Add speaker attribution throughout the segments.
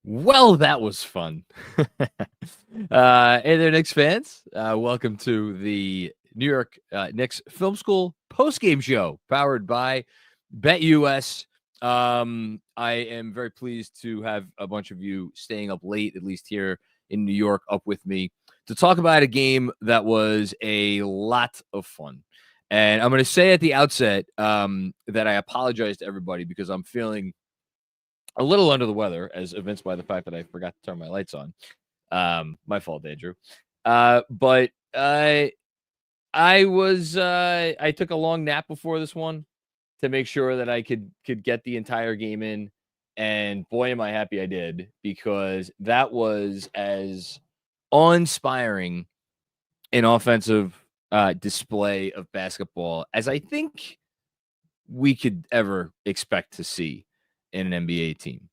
Speaker 1: Well, that was fun. Hey there, Knicks fans. Welcome to the New York Knicks Film School Postgame show powered by BetUS. I am very pleased to have a bunch of you staying up late, at least here in New York, up with me to talk about a game that was a lot of fun. And I'm going to say at the outset that I apologize to everybody because I'm feeling a little under the weather, as evinced by the fact that I forgot to turn my lights on. My fault, Andrew. But I took a long nap before this one to make sure that I could get the entire game in, and boy, am I happy I did, because that was as awe-inspiring an offensive display of basketball as I think we could ever expect to see in an NBA team.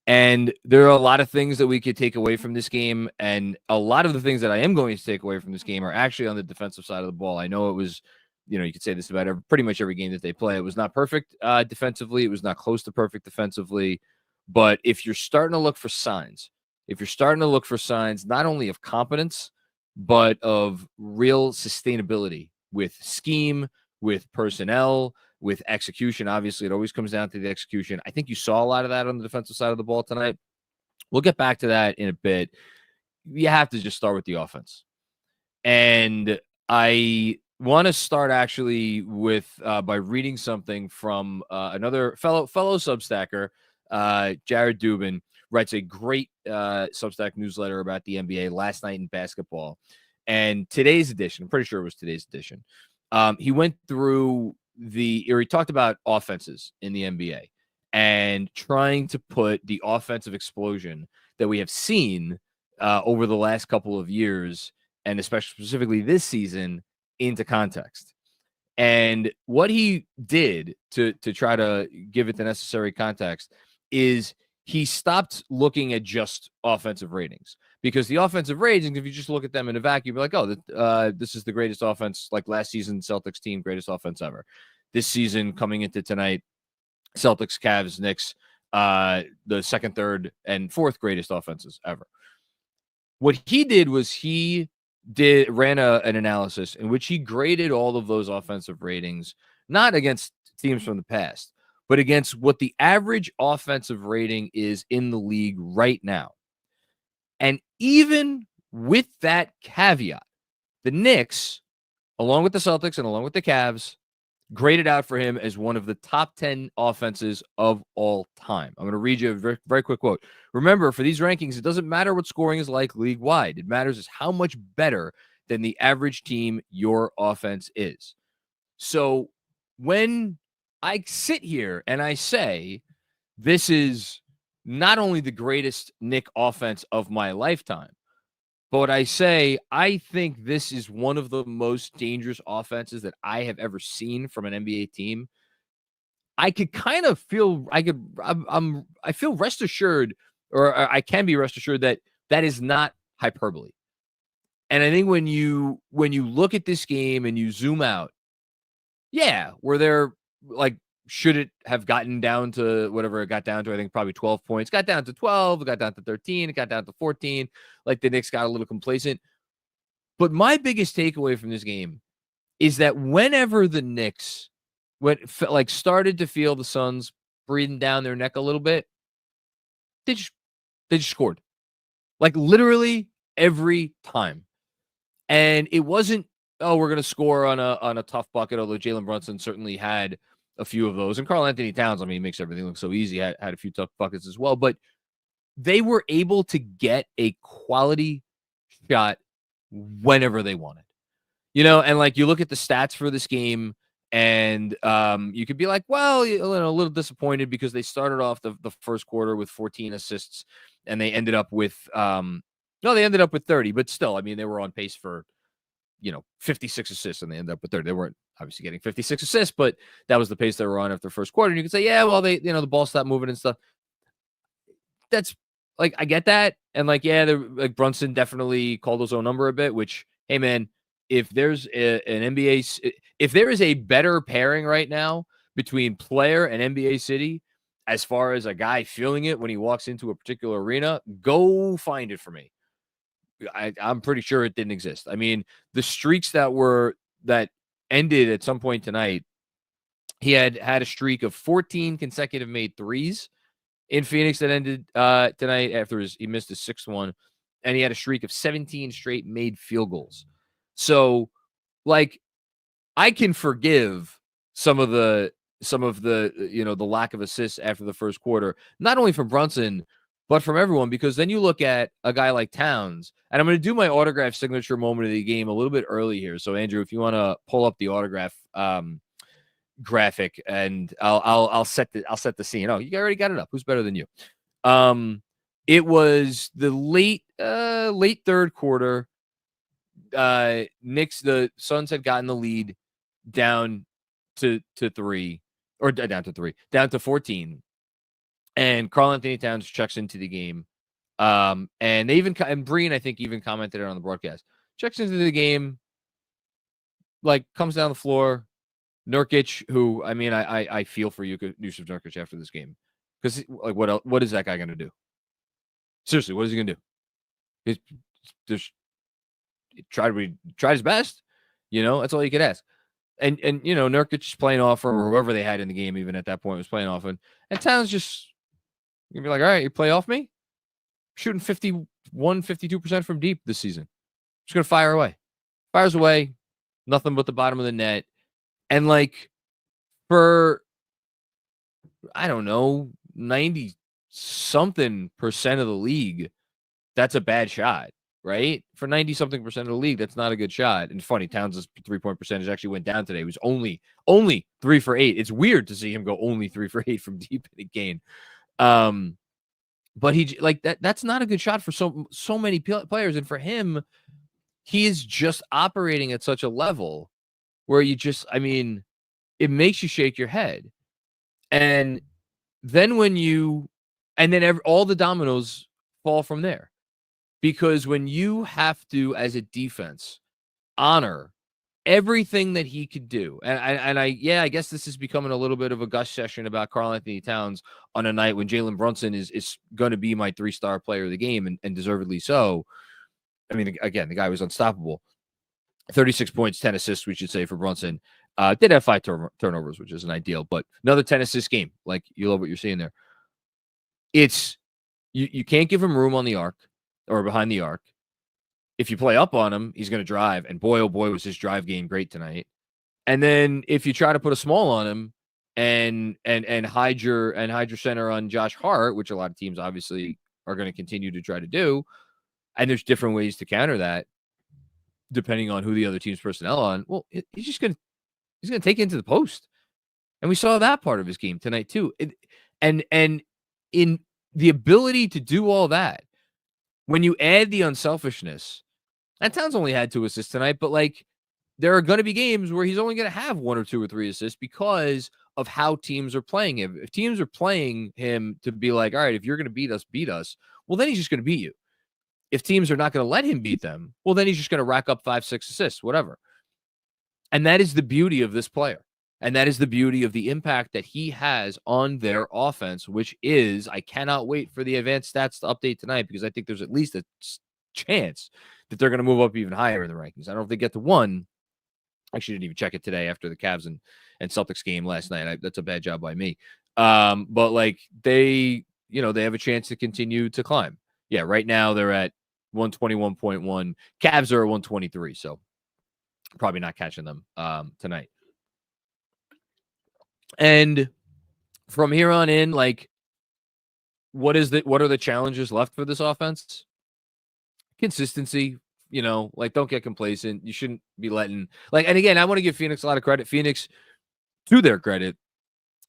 Speaker 1: And there are a lot of things that we could take away from this game. And a lot of the things that I am going to take away from this game are actually on the defensive side of the ball. I know it was, you could say this about pretty much every game that they play. It was not perfect defensively. It was not close to perfect defensively. But if you're starting to look for signs, not only of competence, but of real sustainability with scheme, with personnel, with execution. Obviously, it always comes down to the execution. I think you saw a lot of that on the defensive side of the ball tonight. We'll get back to that in a bit. You have to just start with the offense. And I want to start actually with by reading something from another fellow Substacker, Jared Dubin, writes a great Substack newsletter about the NBA last night in basketball. And today's edition, I'm pretty sure it was today's edition, he went through he talked about offenses in the NBA and trying to put the offensive explosion that we have seen over the last couple of years, and especially specifically this season, into context. And what he did to try to give it the necessary context is he stopped looking at just offensive ratings, because the offensive ratings, if you just look at them in a vacuum, you're like, oh, this is the greatest offense, like last season Celtics team, greatest offense ever. This season coming into tonight, Celtics, Cavs, Knicks, the second, third, and fourth greatest offenses ever. What he did was he ran an analysis in which he graded all of those offensive ratings, not against teams from the past, but against what the average offensive rating is in the league right now. And even with that caveat, the Knicks, along with the Celtics and along with the Cavs, graded out for him as one of the top 10 offenses of all time. I'm going to read you a very, very quick quote. Remember, for these rankings, it doesn't matter what scoring is like league-wide. It matters is how much better than the average team your offense is. So when I sit here and I say this is not only the greatest Knick offense of my lifetime, but I say I think this is one of the most dangerous offenses that I have ever seen from an NBA team, I could kind of feel I feel rest assured, or I can be rest assured that that is not hyperbole. And I think when you look at this game and you zoom out, yeah, were there, like, should it have gotten down to whatever it got down to? I think probably 12 points. Got down to 12, it got down to 13, it got down to 14. Like, the Knicks got a little complacent. But my biggest takeaway from this game is that whenever the Knicks started to feel the Suns breathing down their neck a little bit, they just scored. Like, literally every time. And it wasn't, oh, we're going to score on a tough bucket, although Jalen Brunson certainly had a few of those. And Karl-Anthony Towns, I mean, he makes everything look so easy, had a few tough buckets as well. But they were able to get a quality shot whenever they wanted. And like, you look at the stats for this game, and you could be like, well, a little disappointed because they started off the first quarter with 14 assists, and they ended up with 30, but still, I mean, they were on pace for 56 assists, and they ended up with 30. They weren't obviously getting 56 assists, but that was the pace they were on after the first quarter. And you could say, yeah, well, they the ball stopped moving and stuff. That's, like, I get that, and like, yeah, like, Brunson definitely called his own number a bit, which, hey man, if there's if there is a better pairing right now between player and NBA City, as far as a guy feeling it when he walks into a particular arena, go find it for me. I'm pretty sure it didn't exist. I mean, the streaks that ended at some point tonight, he had a streak of 14 consecutive made threes in Phoenix that ended tonight after he missed his sixth one, and he had a streak of 17 straight made field goals. So, like, I can forgive some of the the lack of assists after the first quarter, not only from Brunson, but from everyone, because then you look at a guy like Towns, and I'm going to do my autograph signature moment of the game a little bit early here. So, Andrew, if you want to pull up the autograph graphic, and I'll set the scene. Oh, you already got it up. Who's better than you? It was the late third quarter. The Suns had gotten the lead down to 14, and Karl-Anthony Towns checks into the game. And they and Breen, I think, even commented it on the broadcast. Checks into the game, like, comes down the floor. Nurkic, who, I mean, I feel for you, Yusuf Nurkic, after this game, because, like, what is that guy going to do? Seriously, what is he going to do? He's tried his best, that's all you could ask. And Nurkic is playing off, or whoever they had in the game, even at that point, was playing off, and Towns just gonna be like, all right, you play off me, shooting 52% from deep this season, just gonna fires away, nothing but the bottom of the net. And, like, for, I don't know, 90-something% of the league, that's a bad shot, right? For 90-something% of the league, that's not a good shot. And funny, Towns' three-point percentage actually went down today. It was only 3 for 8. It's weird to see him go only 3 for 8 from deep in a game. But he, like, that's not a good shot for so many players. And for him, he is just operating at such a level where you just, I mean, it makes you shake your head. And then all the dominoes fall from there. Because when you have to, as a defense, honor everything that he could do, and I guess this is becoming a little bit of a gush session about Karl-Anthony Towns on a night when Jalen Brunson is going to be my 3-star player of the game, and deservedly so. I mean, again, the guy was unstoppable. 36 points, 10 assists, we should say, for Brunson. Did have 5 turnovers, which isn't ideal, but another 10 assist game. Like, you love what you're seeing there. It's you can't give him room on the arc or behind the arc. If you play up on him, he's going to drive, and boy, oh boy, was his drive game great tonight. And then if you try to put a small on him and hide your center on Josh Hart, which a lot of teams obviously are going to continue to try to do, and there's different ways to counter that depending on who the other team's personnel on. Well, he's going to take it into the post, and we saw that part of his game tonight too. And in the ability to do all that, when you add the unselfishness, and Towns only had 2 assists tonight, but, like, there are going to be games where he's only going to have 1 or 2 or 3 assists because of how teams are playing him. If teams are playing him to be like, all right, if you're going to beat us, well, then he's just going to beat you. If teams are not going to let him beat them, well, then he's just going to rack up 5, 6 assists, whatever. And that is the beauty of this player. And that is the beauty of the impact that he has on their offense, which is, I cannot wait for the advanced stats to update tonight, because I think there's at least a chance that they're going to move up even higher in the rankings. I don't know if they get to 1. I actually didn't even check it today after the Cavs and Celtics game last night. That's a bad job by me. But, like, they have a chance to continue to climb. Yeah, right now they're at 121.1. Cavs are at 123, so probably not catching them tonight. And from here on in, like, what are the challenges left for this offense? Consistency, like, don't get complacent. You shouldn't be letting, like, and again, I want to give Phoenix a lot of credit. Phoenix, to their credit,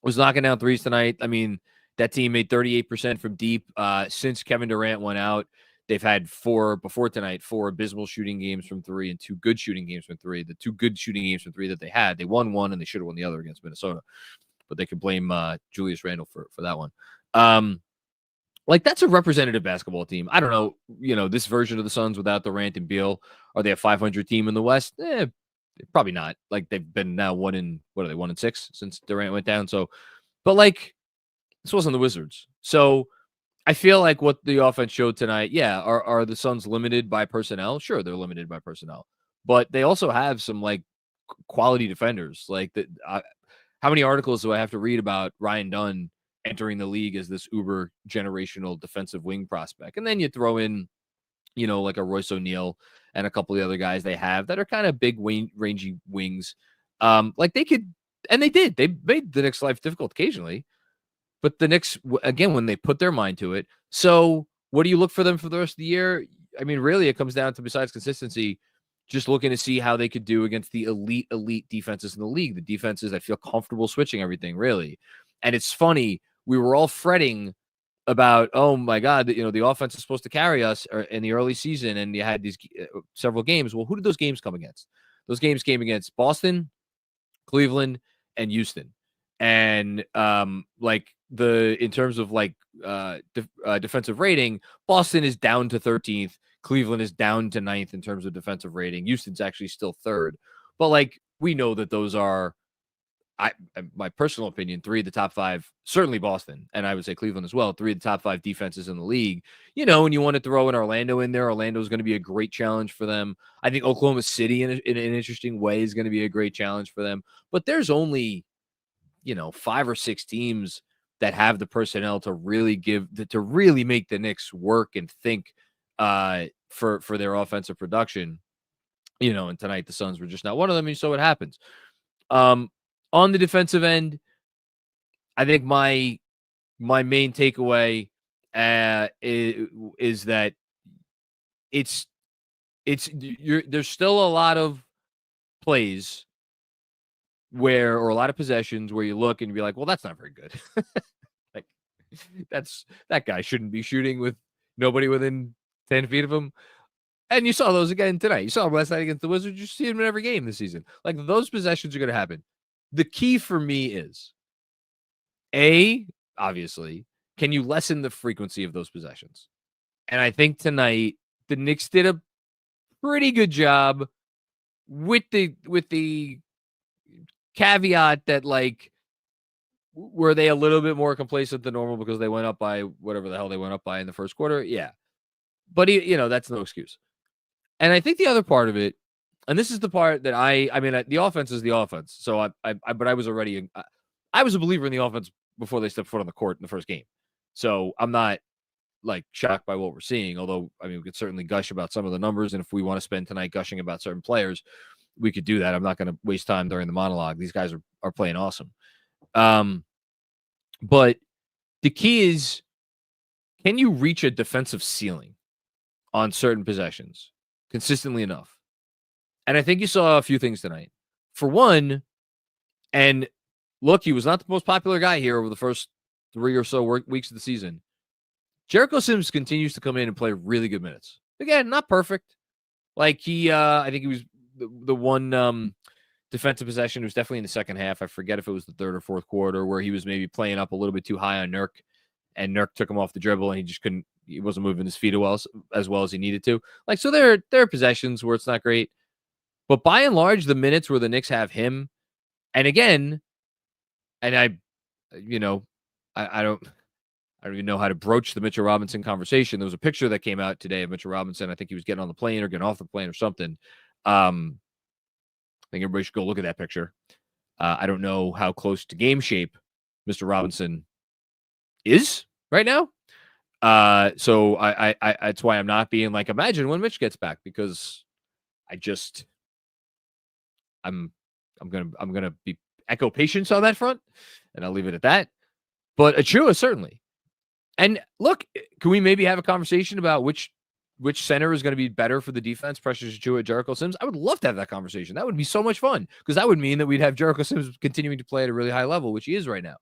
Speaker 1: was knocking down threes tonight. I mean, that team made 38% from deep. Since Kevin Durant went out, they've had 4 abysmal shooting games from 3 and 2 good shooting games from 3. The 2 good shooting games from 3 that they had, they won 1 and they should have won the other against Minnesota. But they could blame Julius Randle for that one. Like, that's a representative basketball team. I don't know, this version of the Suns without Durant and Beal, are they a 500 team in the West? Probably not. Like, they've been now 1-6 since Durant went down. So, but, like, This wasn't the Wizards. So I feel like what the offense showed tonight, are the Suns limited by personnel? Sure, they're limited by personnel, but they also have some like quality defenders. Like how many articles do I have to read about Ryan Dunn entering the league as this uber generational defensive wing prospect? And then you throw in, like a Royce O'Neal and a couple of the other guys they have that are kind of big, rangy wings. Like they could, and they did. They made the Knicks' life difficult occasionally. But the Knicks, again, when they put their mind to it. So what do you look for them for the rest of the year? I mean, really, it comes down to, besides consistency, just looking to see how they could do against the elite defenses in the league. The defenses that feel comfortable switching everything, really. And it's funny, we were all fretting about, oh my God, the offense is supposed to carry us in the early season, and you had these several games. Well, who did those games come against? Those games came against Boston, Cleveland, and Houston. And in terms of defensive rating, Boston is down to 13th. Cleveland is down to 9th in terms of defensive rating. Houston's actually still 3rd. But we know that those are, my personal opinion, 3 of the top 5, certainly Boston, and I would say Cleveland as well, 3 of the top 5 defenses in the league. And you want to throw in Orlando in there. Orlando is going to be a great challenge for them. I think Oklahoma City in an interesting way is going to be a great challenge for them. But there's only 5 or 6 teams that have the personnel to really make the Knicks work and think for their offensive production. And tonight the Suns were just not one of them, and so it happens. On the defensive end, I think my main takeaway is that there's still a lot of plays or a lot of possessions where you look and be like, well, that's not very good. That guy shouldn't be shooting with nobody within 10 feet of him. And you saw those again tonight. You saw them last night against the Wizards. You see them in every game this season. Those possessions are going to happen. The key for me is, obviously, can you lessen the frequency of those possessions? And I think tonight the Knicks did a pretty good job with the caveat that were they a little bit more complacent than normal because they went up by whatever the hell they went up by in the first quarter? Yeah. But that's no excuse. And I think the other part of it, and this is the part that the offense is the offense. So but I was already, I was a believer in the offense before they stepped foot on the court in the first game. So I'm not shocked by what we're seeing. Although, we could certainly gush about some of the numbers. And if we want to spend tonight gushing about certain players, we could do that. I'm not going to waste time during the monologue. These guys are playing awesome. But the key is, can you reach a defensive ceiling on certain possessions consistently enough? And I think you saw a few things tonight. For one, and look, he was not the most popular guy here over the first 3 or so weeks of the season. Jericho Sims continues to come in and play really good minutes. Again, not perfect. I think he was the one defensive possession was definitely in the second half. I forget if it was the third or fourth quarter where he was maybe playing up a little bit too high on Nurk, and Nurk took him off the dribble, and he just couldn't. He wasn't moving his feet as well as he needed to. So there are possessions where it's not great, but by and large, the minutes where the Knicks have him, and again, and I don't even know how to broach the Mitchell Robinson conversation. There was a picture that came out today of Mitchell Robinson. I think he was getting on the plane or getting off the plane or something. I think everybody should go look at that picture. I don't know how close to game shape Mr. Robinson is right now. So I that's why I'm not being imagine when Mitch gets back, because I'm gonna be echo patience on that front, and I'll leave it at that. But Achua, certainly. And look, can we maybe have a conversation about which center is going to be better for the defense, Precious Achua, Jericho Sims? I would love to have that conversation. That would be so much fun, because that would mean that we'd have Jericho Sims continuing to play at a really high level, which he is right now.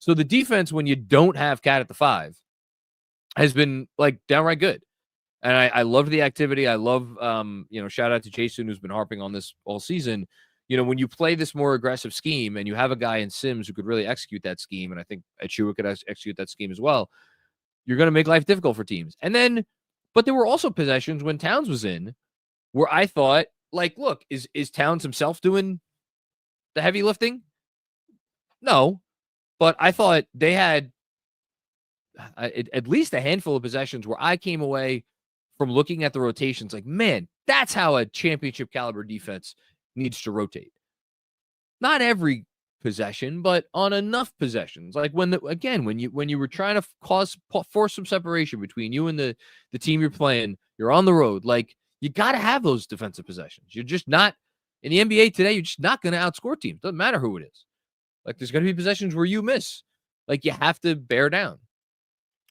Speaker 1: So the defense, when you don't have Cat at the 5, has been downright good. And I loved the activity. I love, shout out to Jason, who's been harping on this all season. When you play this more aggressive scheme and you have a guy in Sims who could really execute that scheme, and I think Achua could execute that scheme as well, you're going to make life difficult for teams. And then, but there were also possessions when Towns was in where I thought, look, is Towns himself doing the heavy lifting? No. But I thought they had at least a handful of possessions where I came away from looking at the rotations like, man, that's how a championship caliber defense needs to rotate. Not every possession, but on enough possessions. Like when you were trying to force some separation between you and the team you're playing, you're on the road. Like you got to have those defensive possessions. You're just not in the NBA today. You're just not going to outscore teams. Doesn't matter who it is. Like there's going to be possessions where you miss. Like you have to bear down.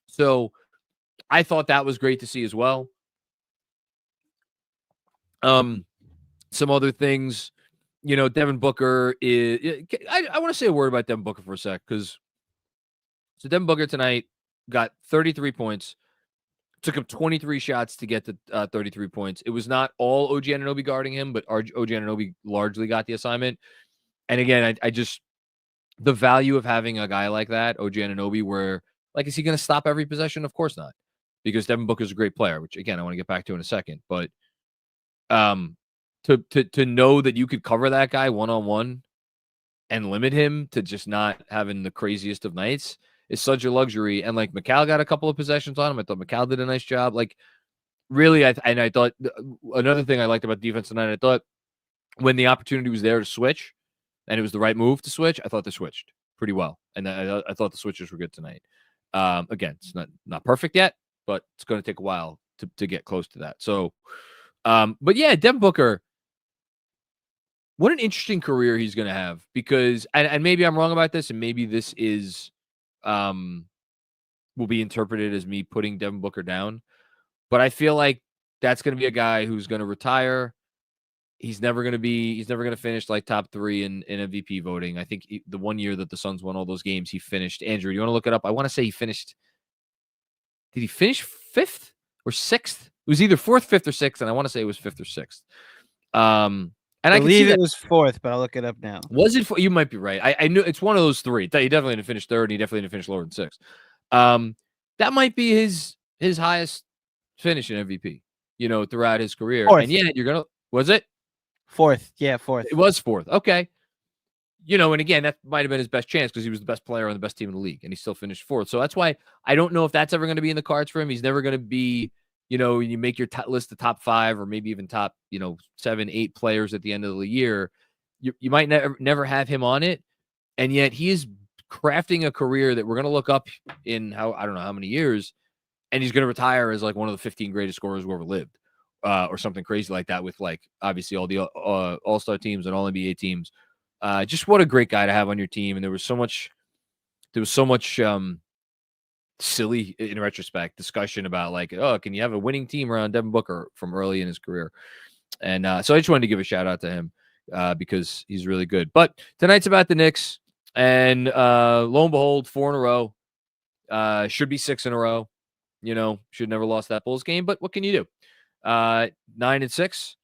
Speaker 1: So I thought that was great to see as well. Some other things, Devin Booker is. I want to say a word about Devin Booker for a sec because Devin Booker tonight got 33 points. Took him 23 shots to get to 33 points. It was not all OG Anunoby guarding him, but OG Anunoby largely got the assignment. And again, I just the value of having a guy like that, OG Anunoby, where like is he going to stop every possession? Of course not, because Devin Booker is a great player, which again I want to get back to in a second, but. To know that you could cover that guy one-on-one and limit him to just not having the craziest of nights is such a luxury. And like Mikal got a couple of possessions on him. I thought Mikal did a nice job. Like really, I thought another thing I liked about defense tonight, I thought when the opportunity was there to switch and it was the right move to switch, I thought they switched pretty well. And I thought the switches were good tonight. Again, it's not perfect yet, but it's going to take a while to get close to that. So, but yeah, Devin Booker, what an interesting career he's going to have because, and maybe I'm wrong about this, and maybe this is, will be interpreted as me putting Devin Booker down, but I feel like that's going to be a guy who's going to retire. He's never going to finish like top 3 in MVP voting. I think the one year that the Suns won all those games, he finished. Andrew, do you want to look it up? I want to say he finished. Did he finish 5th or 6th? It was either 4th, 5th, or 6th, and I want to say it was 5th or 6th. And I believe
Speaker 2: it was 4th, but I'll look it up now.
Speaker 1: Was it? You might be right. I knew it's one of those 3. He definitely didn't finish 3rd, and he definitely didn't finish lower than 6th. That might be his highest finish in MVP, throughout his career.
Speaker 2: 4th.
Speaker 1: And yeah, was it
Speaker 2: 4th? Yeah, 4th.
Speaker 1: It was 4th. Okay. And again, that might have been his best chance because he was the best player on the best team in the league, and he still finished 4th. So that's why I don't know if that's ever going to be in the cards for him. He's never going to be. You make your list the top 5 or maybe even top, 7, 8 players at the end of the year. You might never have him on it. And yet he is crafting a career that we're going to look up in I don't know how many years. And he's going to retire as like one of the 15 greatest scorers who ever lived or something crazy like that with like obviously all the all-star teams and all NBA teams. Just what a great guy to have on your team. And there was so much silly in retrospect discussion about like, oh, can you have a winning team around Devin Booker from early in his career? And so I just wanted to give a shout out to him because he's really good. But tonight's about the Knicks, and lo and behold, 4 in a row. Should be 6 in a row. Should never lost that Bulls game, but what can you do? 9-6.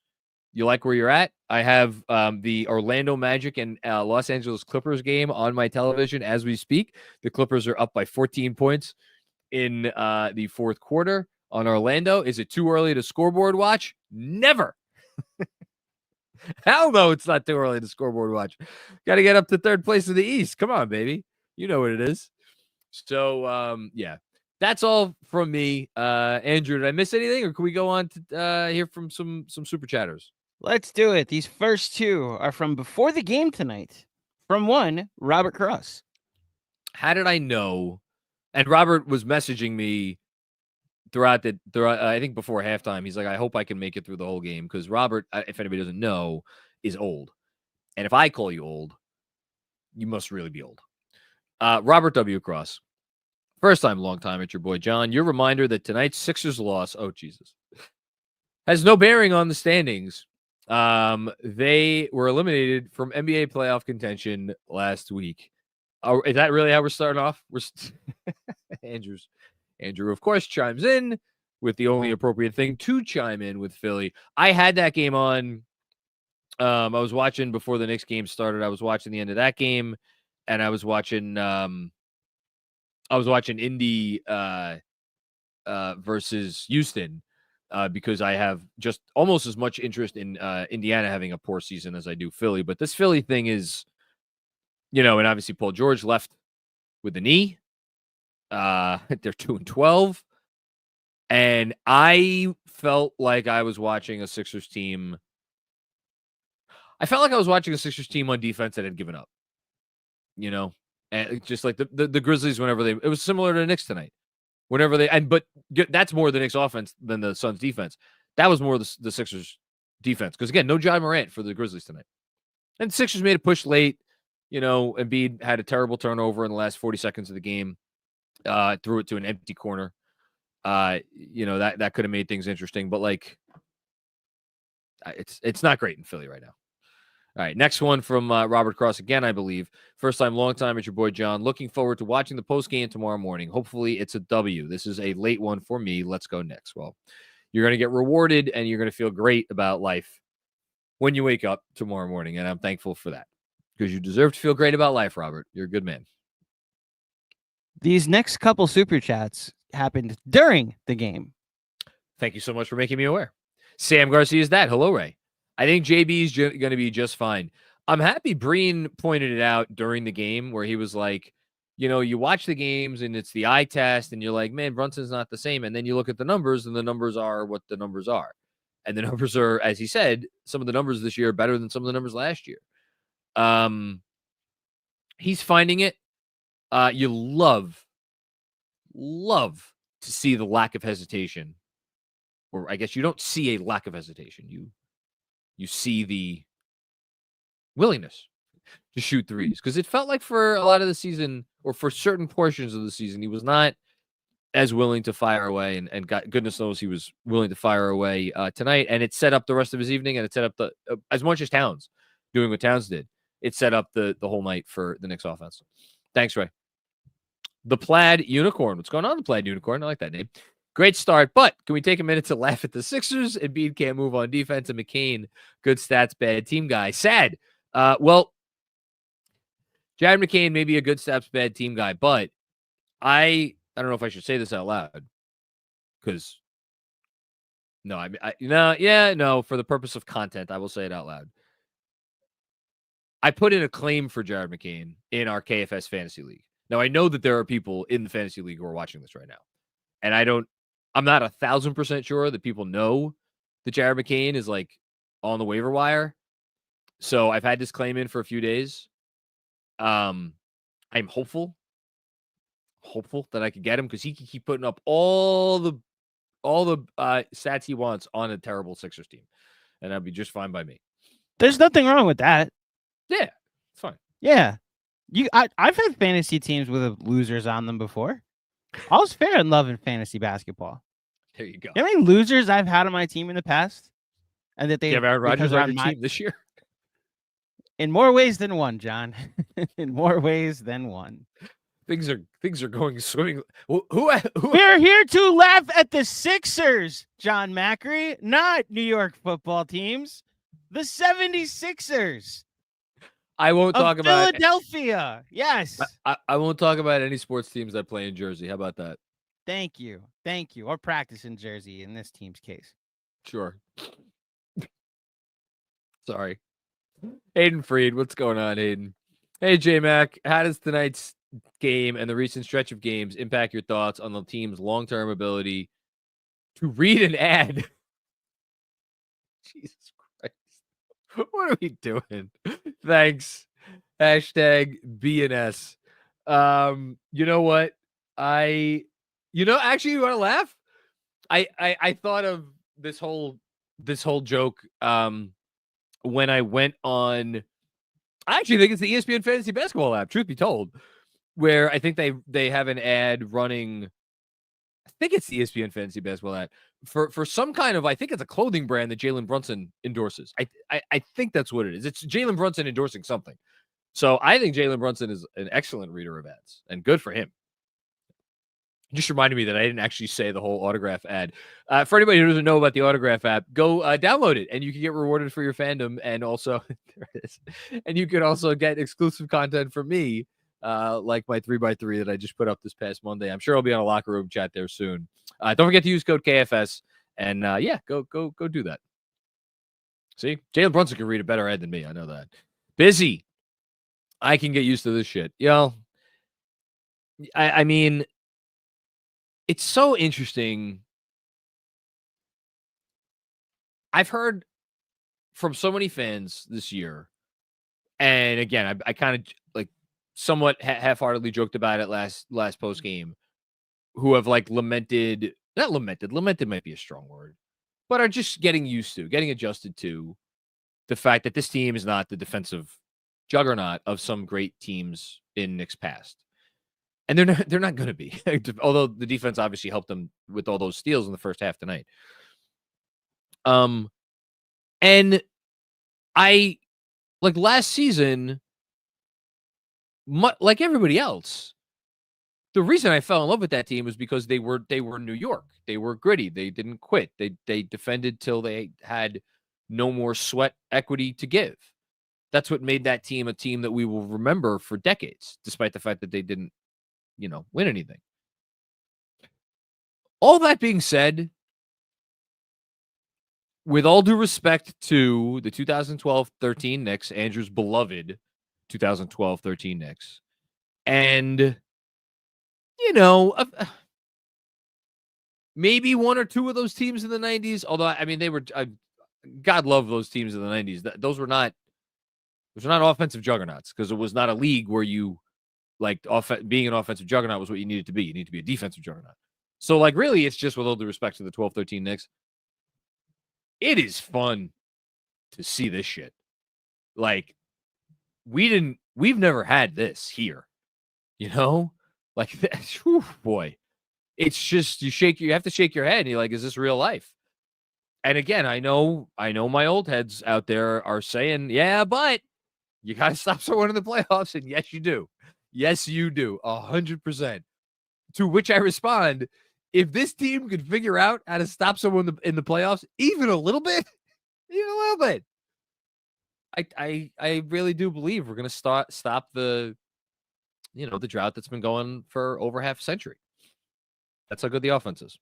Speaker 1: You like where you're at? I have the Orlando Magic and Los Angeles Clippers game on my television as we speak. The Clippers are up by 14 points in the 4th quarter on Orlando. Is it too early to scoreboard watch? Never. Hell no, it's not too early to scoreboard watch. Got to get up to 3rd place in the East. Come on, baby. You know what it is. So, yeah. That's all from me. Andrew, did I miss anything, or can we go on to hear from some super chatters?
Speaker 2: Let's do it. These first 2 are from before the game tonight. From one, Robert Cross.
Speaker 1: How did I know? And Robert was messaging me throughout I think before halftime. He's like, I hope I can make it through the whole game because Robert, if anybody doesn't know, is old. And if I call you old, you must really be old. Robert W. Cross. First time, long time at your boy, John. Your reminder that tonight's Sixers loss, oh, Jesus, has no bearing on the standings. They were eliminated from NBA playoff contention last week. Is that really how we're starting off? Andrew, of course, chimes in with the only appropriate thing to chime in with Philly. I had that game on. I was watching before the Knicks game started. I was watching the end of that game, and I was watching Indy versus Houston because I have just almost as much interest in Indiana having a poor season as I do Philly. But this Philly thing is, and obviously Paul George left with the knee. They're 2-12. And I felt like I was watching a Sixers team. I felt like I was watching a Sixers team on defense that had given up. And just like the Grizzlies, it was similar to the Knicks tonight. But that's more the Knicks offense than the Suns defense. That was more the Sixers defense. Because again, no John Morant for the Grizzlies tonight. And the Sixers made a push late. Embiid had a terrible turnover in the last 40 seconds of the game. Threw it to an empty corner. That could have made things interesting. But like, it's not great in Philly right now. All right, next one from Robert Cross again, I believe. First time, long time. It's your boy John. Looking forward to watching the post game tomorrow morning. Hopefully, it's a W. This is a late one for me. Let's go Knicks. Well, you're going to get rewarded, and you're going to feel great about life when you wake up tomorrow morning, and I'm thankful for that because you deserve to feel great about life, Robert. You're a good man.
Speaker 2: These next couple super chats happened during the game.
Speaker 1: Thank you so much for making me aware. Sam Garcia is that. Hello, Ray. I think JB is going to be just fine. I'm happy Breen pointed it out during the game where he was like, you watch the games and it's the eye test and you're like, man, Brunson's not the same. And then you look at the numbers and the numbers are what the numbers are. And the numbers are, as he said, some of the numbers this year are better than some of the numbers last year. He's finding it. You love to see the lack of hesitation. Or I guess you don't see a lack of hesitation. You see the willingness to shoot threes because it felt like for a lot of the season or for certain portions of the season, he was not as willing to fire away and goodness knows he was willing to fire away tonight. And it set up the rest of his evening and it set up as much as Towns doing what Towns did. It set up the whole night for the Knicks offense. Thanks, Ray. The Plaid Unicorn. What's going on, the Plaid Unicorn? I like that name. Great start, but can we take a minute to laugh at the Sixers? Embiid can't move on defense, and McCain, good stats, bad team guy. Sad. Well, Jared McCain may be a good stats, bad team guy, but I don't know if I should say this out loud because no. For the purpose of content, I will say it out loud. I put in a claim for Jared McCain in our KFS Fantasy League. Now I know that there are people in the Fantasy League who are watching this right now, and I'm not 1,000% sure that people know that Jared McCain is like on the waiver wire. So I've had this claim in for a few days. I'm hopeful that I could get him because he can keep putting up all the stats he wants on a terrible Sixers team, and that'd be just fine by me.
Speaker 2: There's nothing wrong with that.
Speaker 1: Yeah, it's fine.
Speaker 2: Yeah, I've had fantasy teams with losers on them before. All's fair in love in fantasy basketball.
Speaker 1: There you go.
Speaker 2: You know how many losers I've had on my team in the past? And that they
Speaker 1: have Aaron Rodgers on your team this year?
Speaker 2: In more ways than one, John. In more ways than one.
Speaker 1: Things are going swimming.
Speaker 2: We're here to laugh at the Sixers, John Macri, not New York football teams. The 76ers.
Speaker 1: I won't talk about
Speaker 2: Philadelphia. Yes.
Speaker 1: I won't talk about any sports teams that play in Jersey. How about that?
Speaker 2: Thank you. Or practice in Jersey in this team's case.
Speaker 1: Sure. Sorry. Hayden Freed, what's going on, Hayden? Hey, J-Mac, how does tonight's game and the recent stretch of games impact your thoughts on the team's long-term ability to read an ad? Jesus Christ. What are we doing? Thanks. Hashtag BNS. You know what? Actually, you want to laugh? I thought of this whole joke when I went on. I actually think it's the ESPN Fantasy Basketball app, truth be told, where I think they have an ad running. I think it's the ESPN Fantasy Basketball app for some kind of, I think it's a clothing brand that Jalen Brunson endorses. I think that's what it is. It's Jalen Brunson endorsing something. So I think Jalen Brunson is an excellent reader of ads, and good for him. Just reminded me that I didn't actually say the whole autograph ad. For anybody who doesn't know about the autograph app, go download it, and you can get rewarded for your fandom. And also, there it is. And you can also get exclusive content from me, like my 3x3 that I just put up this past Monday. I'm sure I'll be on a locker room chat there soon. Don't forget to use code KFS, and go do that. See, Jalen Brunson can read a better ad than me. I know that. Busy. I can get used to this shit. I mean, it's so interesting. I've heard from so many fans this year, and again, I kind of like somewhat half-heartedly joked about it last post game, who have like not lamented might be a strong word, but are just getting adjusted to the fact that this team is not the defensive juggernaut of some great teams in Knicks past. And they're not going to be, although the defense obviously helped them with all those steals in the first half tonight. And I like last season, like everybody else, the reason I fell in love with that team was because they were New York. They were gritty. They didn't quit. They defended till they had no more sweat equity to give. That's what made that team a team that we will remember for decades, despite the fact that they didn't, win anything. All that being said, with all due respect to the 2012-13 Knicks, Andrew's beloved 2012-13 Knicks, and, maybe one or two of those teams in the 90s, although, I mean, they were, God love those teams in the 90s. Those were not offensive juggernauts, because it was not a league where you, like, being an offensive juggernaut was what you needed to be. You need to be a defensive juggernaut. So, like, really, it's just with all due respect to the 12-13 Knicks, it is fun to see this shit. Like, we've never had this here, like, whew, boy, it's just, you have to shake your head and you're like, is this real life? And again, I know my old heads out there are saying, yeah, but you got to stop someone in the playoffs. And yes, you do. Yes, you do. 100%. To which I respond, if this team could figure out how to stop someone in the playoffs, even a little bit, I really do believe we're going to stop the, the drought that's been going for over half a century. That's how good the offense is.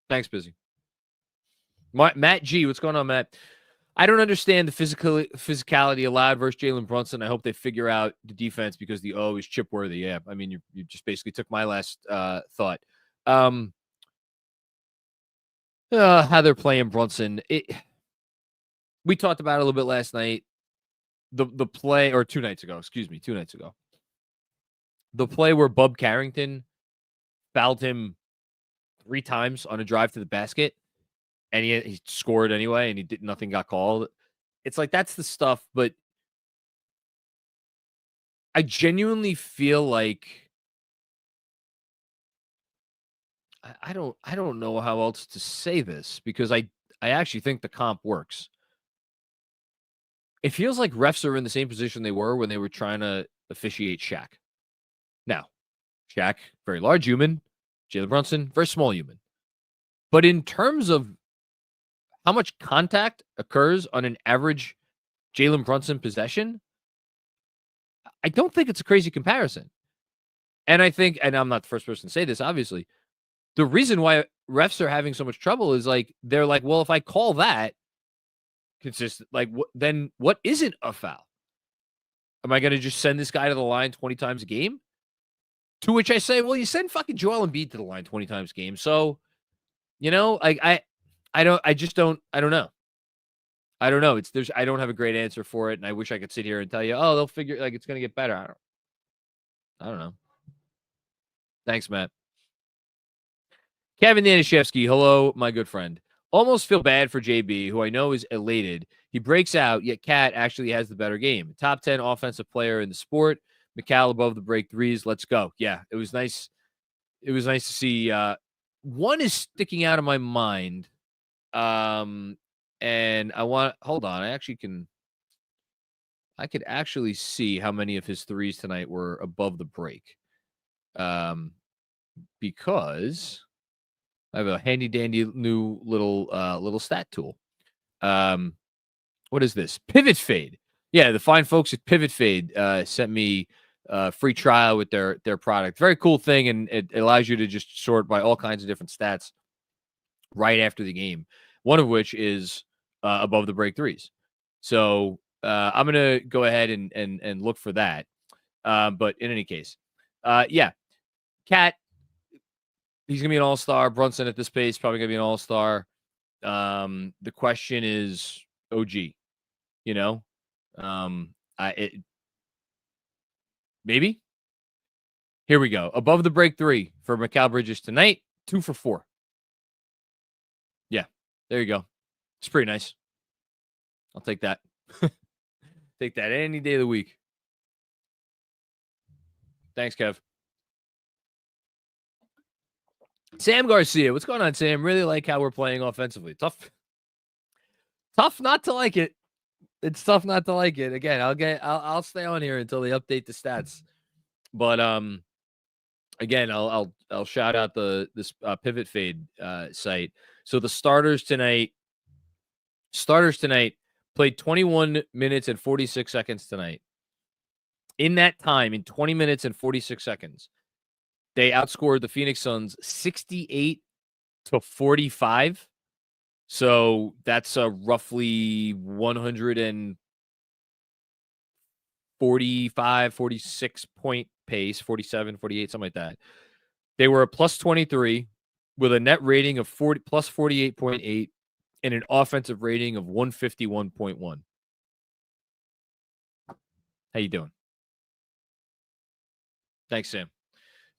Speaker 1: Thanks, Busy. Matt G, what's going on, Matt? I don't understand the physicality allowed versus Jalen Brunson. I hope they figure out the defense because the O is chip worthy. Yeah, I mean, you just basically took my last thought. How they're playing Brunson. We talked about it a little bit last night. The play, or 2 nights ago. The play where Bub Carrington fouled him 3 times on a drive to the basket, and he scored anyway, and nothing got called. It's like, that's the stuff, but I genuinely feel like I don't know how else to say this, because I actually think the comp works. It feels like refs are in the same position they were when they were trying to officiate Shaq. Now, Shaq, very large human. Jalen Brunson, very small human. But in terms of how much contact occurs on an average Jalen Brunson possession, I don't think it's a crazy comparison. And I think, and I'm not the first person to say this, obviously, the reason why refs are having so much trouble is like, they're like, well, if I call that consistent, like, then what isn't a foul? Am I going to just send this guy to the line 20 times a game? To which I say, well, you send fucking Joel Embiid to the line 20 times a game. So, I don't know. I don't know. I don't have a great answer for it. And I wish I could sit here and tell you, oh, they'll figure, like, it's going to get better. I don't know. Thanks, Matt. Kevin Danishevsky, hello, my good friend. Almost feel bad for JB, who I know is elated. He breaks out, yet Cat actually has the better game. Top 10 offensive player in the sport. McCall above the break threes. Let's go. Yeah, it was nice. It was nice to see. One is sticking out of my mind. And hold on. I could actually see how many of his threes tonight were above the break. Because I have a handy dandy new little stat tool. What is this? Pivot Fade. Yeah, the fine folks at Pivot Fade sent me a free trial with their product. Very cool thing, and it allows you to just sort by all kinds of different stats right after the game. One of which is above the break threes. So I'm gonna go ahead and look for that. But in any case, yeah, Cat. He's going to be an all-star. Brunson at this pace, probably going to be an all-star. The question is OG, you know? Maybe. Here we go. Above the break 3 for Mikal Bridges tonight. 2 for 4. Yeah, there you go. It's pretty nice. I'll take that. Take that any day of the week. Thanks, Kev. Sam Garcia. What's going on, Sam? Really like how we're playing offensively. Tough not to like it. It's tough not to like it. Again, I'll stay on here until they update the stats. But again, I'll shout out this Pivot Fade site. So the starters tonight played 21 minutes and 46 seconds tonight. In that time, in 20 minutes and 46 seconds, they outscored the Phoenix Suns 68-45. So that's a roughly 145, 46 point pace, 47, 48, something like that. They were a plus 23 with a net rating of plus 48.8 and an offensive rating of 151.1. How you doing? Thanks, Sam.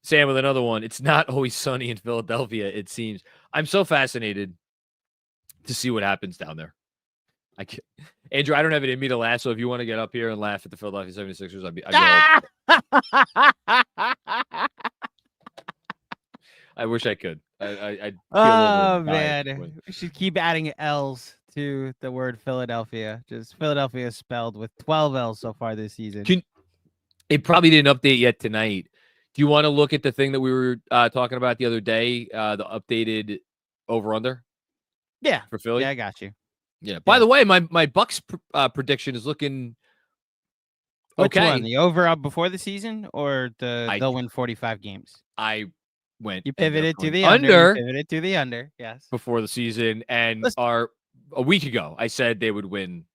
Speaker 1: Sam with another one. It's not always sunny in Philadelphia, it seems. I'm so fascinated to see what happens down there. Andrew, I don't have it in me to laugh, so if you want to get up here and laugh at the Philadelphia 76ers, I'd be I wish I could. I'd
Speaker 2: oh, man. We should keep adding L's to the word Philadelphia. Just Philadelphia spelled with 12 L's so far this season.
Speaker 1: It probably didn't update yet tonight. Do you want to look at the thing that we were talking about the other day, the updated over-under?
Speaker 2: Yeah.
Speaker 1: For Philly?
Speaker 2: Yeah, I got you.
Speaker 1: Yeah. By the way, my Bucks prediction is looking okay.
Speaker 2: Which one? The over before the season or they'll win 45 games?
Speaker 1: I went.
Speaker 2: You pivoted to the under. You pivoted to the under. Yes.
Speaker 1: Before the season, and a week ago, I said they would win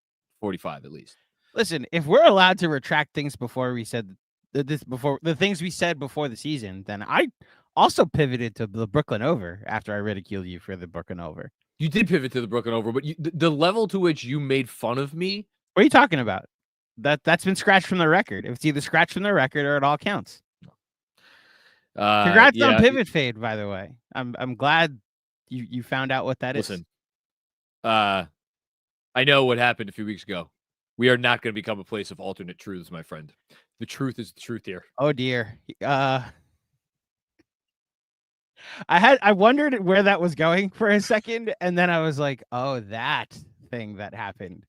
Speaker 1: 45 at least.
Speaker 2: Listen, if we're allowed to retract things before we said the things we said before the season, then I also pivoted to the Brooklyn over after I ridiculed you for the Brooklyn over.
Speaker 1: You did pivot to the Brooklyn over, but the level to which you made fun of me.
Speaker 2: What are you talking about? That's been scratched from the record. It's either scratched from the record or it all counts. Congrats on Pivot Fade, by the way. I'm glad you found out what that is.
Speaker 1: Listen, I know what happened a few weeks ago. We are not going to become a place of alternate truths, my friend. The truth is the truth here.
Speaker 2: Oh dear. I wondered where that was going for a second, and then I was like, "Oh, that thing that happened.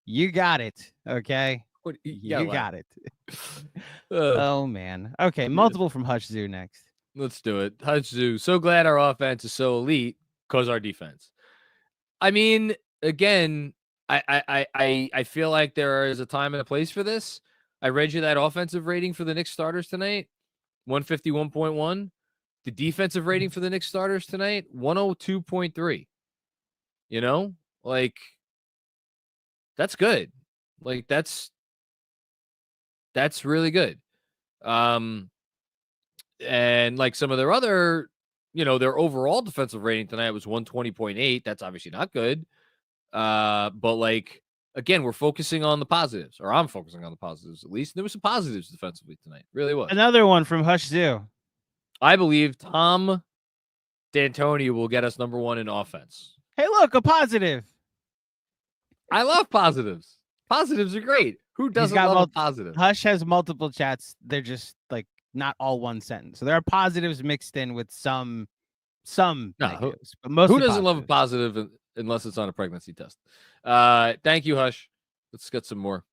Speaker 2: You got it, okay? You got it." Oh man. Okay, multiple from Hutch Zoo next.
Speaker 1: Let's do it. Hutch Zoo. So glad our offense is so elite because our defense. I mean, again, I feel like there is a time and a place for this. I read you that offensive rating for the Knicks starters tonight, 151.1. The defensive rating for the Knicks starters tonight, 102.3. You know, like that's good. Like that's really good. And like some of their other, their overall defensive rating tonight was 120.8. That's obviously not good. But like again, we're focusing on the positives, or I'm focusing on the positives at least. There were some positives defensively tonight. Really was.
Speaker 2: Another one from Hush Zoo.
Speaker 1: I believe Tom D'Antoni will get us number one in offense.
Speaker 2: Hey, look, a positive.
Speaker 1: I love positives. Positives are great. Who doesn't love a positive?
Speaker 2: Hush has multiple chats. They're just like not all one sentence. So there are positives mixed in with some negatives, but most.
Speaker 1: Who doesn't love a positive unless it's on a pregnancy test? Thank you, Hush. Let's get some more.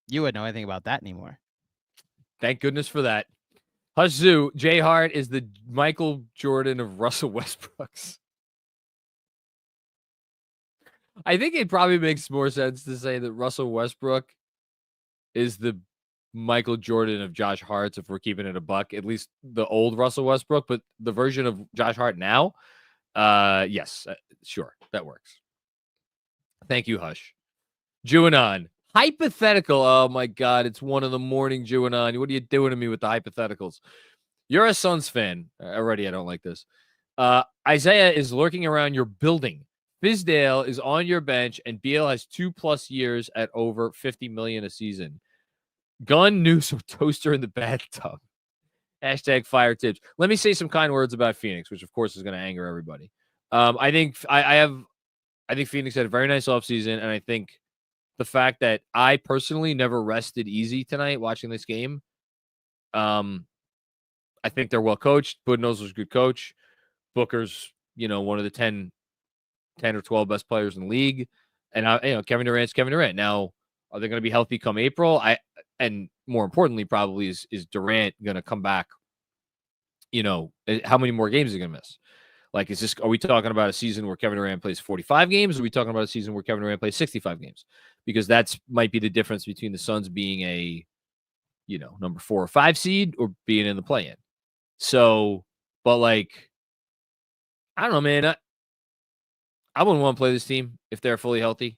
Speaker 2: You wouldn't know anything about that anymore.
Speaker 1: Thank goodness for that. Hush Zoo, Jay Hart is the Michael Jordan of Russell Westbrook's. I think it probably makes more sense to say that Russell Westbrook is the Michael Jordan of Josh Hart's if we're keeping it a buck, at least the old Russell Westbrook, but the version of Josh Hart now, yes, sure, that works. Thank you, Hush. Juanon. Hypothetical. Oh, my God. It's 1 a.m, Juanon. What are you doing to me with the hypotheticals? You're a Suns fan. Already, I don't like this. Isaiah is lurking around your building. Fizdale is on your bench, and Beal has 2+ years at over $50 million a season. Gun, noose, or toaster in the bathtub. Hashtag fire tips. Let me say some kind words about Phoenix, which of course is going to anger everybody. I think Phoenix had a very nice offseason, and I think the fact that I personally never rested easy tonight watching this game. I think they're well coached. Budenholzer's a good coach. Booker's, one of the 10 or 12 best players in the league. And Kevin Durant's Kevin Durant. Now, are they going to be healthy come April? And more importantly, probably is Durant going to come back? How many more games is he going to miss? Like, are we talking about a season where Kevin Durant plays 45 games? Or are we talking about a season where Kevin Durant plays 65 games? Because that's might be the difference between the Suns being a, number 4 or 5 seed or being in the play-in. So, but like, I don't know, man. I wouldn't want to play this team if they're fully healthy.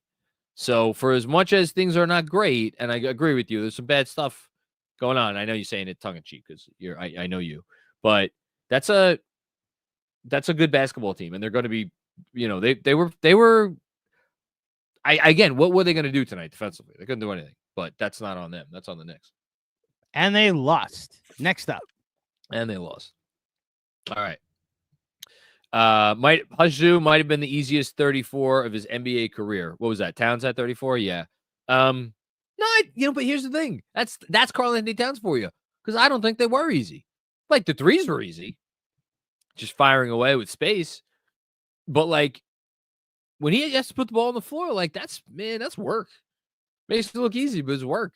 Speaker 1: So for as much as things are not great, and I agree with you, there's some bad stuff going on. I know you're saying it tongue in cheek because I know you, but that's a good basketball team, and they're going to be, they were. Again, what were they going to do tonight defensively? They couldn't do anything, but that's not on them. That's on the Knicks.
Speaker 2: And they lost. Next up.
Speaker 1: And they lost. All right. Hajdu might have been the easiest 34 of his NBA career. What was that? Towns at 34? Yeah. No, but here's the thing. That's Karl-Anthony Towns for you. Because I don't think they were easy. Like, the threes were easy. Just firing away with space. But, like, when he has to put the ball on the floor, like, that's work. Makes it look easy, but it's work.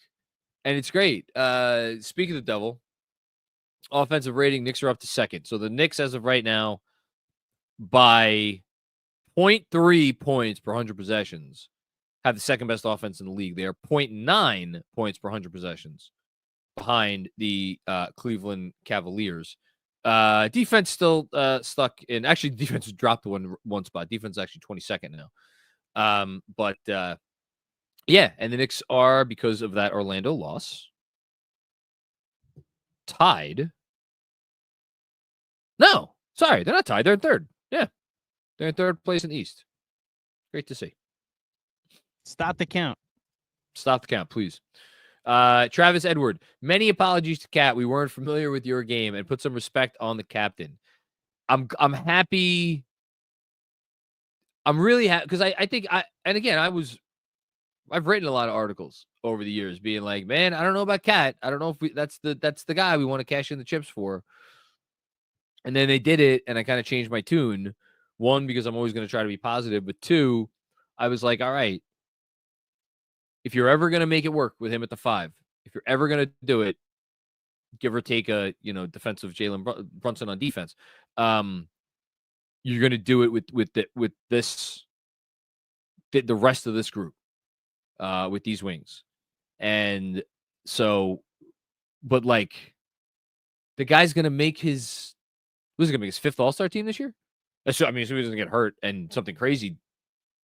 Speaker 1: And it's great. Speaking of the devil, offensive rating, Knicks are up to second. So the Knicks, as of right now, by 0.3 points per 100 possessions, have the second best offense in the league. They are 0.9 points per 100 possessions behind the Cleveland Cavaliers. Defense still stuck in. Actually, defense has dropped one spot. Defense is actually 22nd now. But yeah, and the Knicks are, because of that Orlando loss, tied. No, sorry, they're not tied. They're in third. Yeah, they're in third place in the East. Great to see.
Speaker 2: Stop the count.
Speaker 1: Stop the count, please. Travis Edward, many apologies to Kat. We weren't familiar with your game, and put some respect on the captain. I'm happy. I'm really happy because I think I've written a lot of articles over the years being like, man, I don't know about Kat. I don't know if that's the guy we want to cash in the chips for. And then they did it, and I kind of changed my tune. One, because I'm always going to try to be positive, but two, I was like, all right, if you're ever going to make it work with him at the 5, if you're ever going to do it, give or take a defensive Jalen Brunson on defense, you're going to do it with the rest of this group, with these wings. And so, but like, the guy's going to make his, who's going to make his 5th All-Star team this year? So, I mean, so he doesn't get hurt and something crazy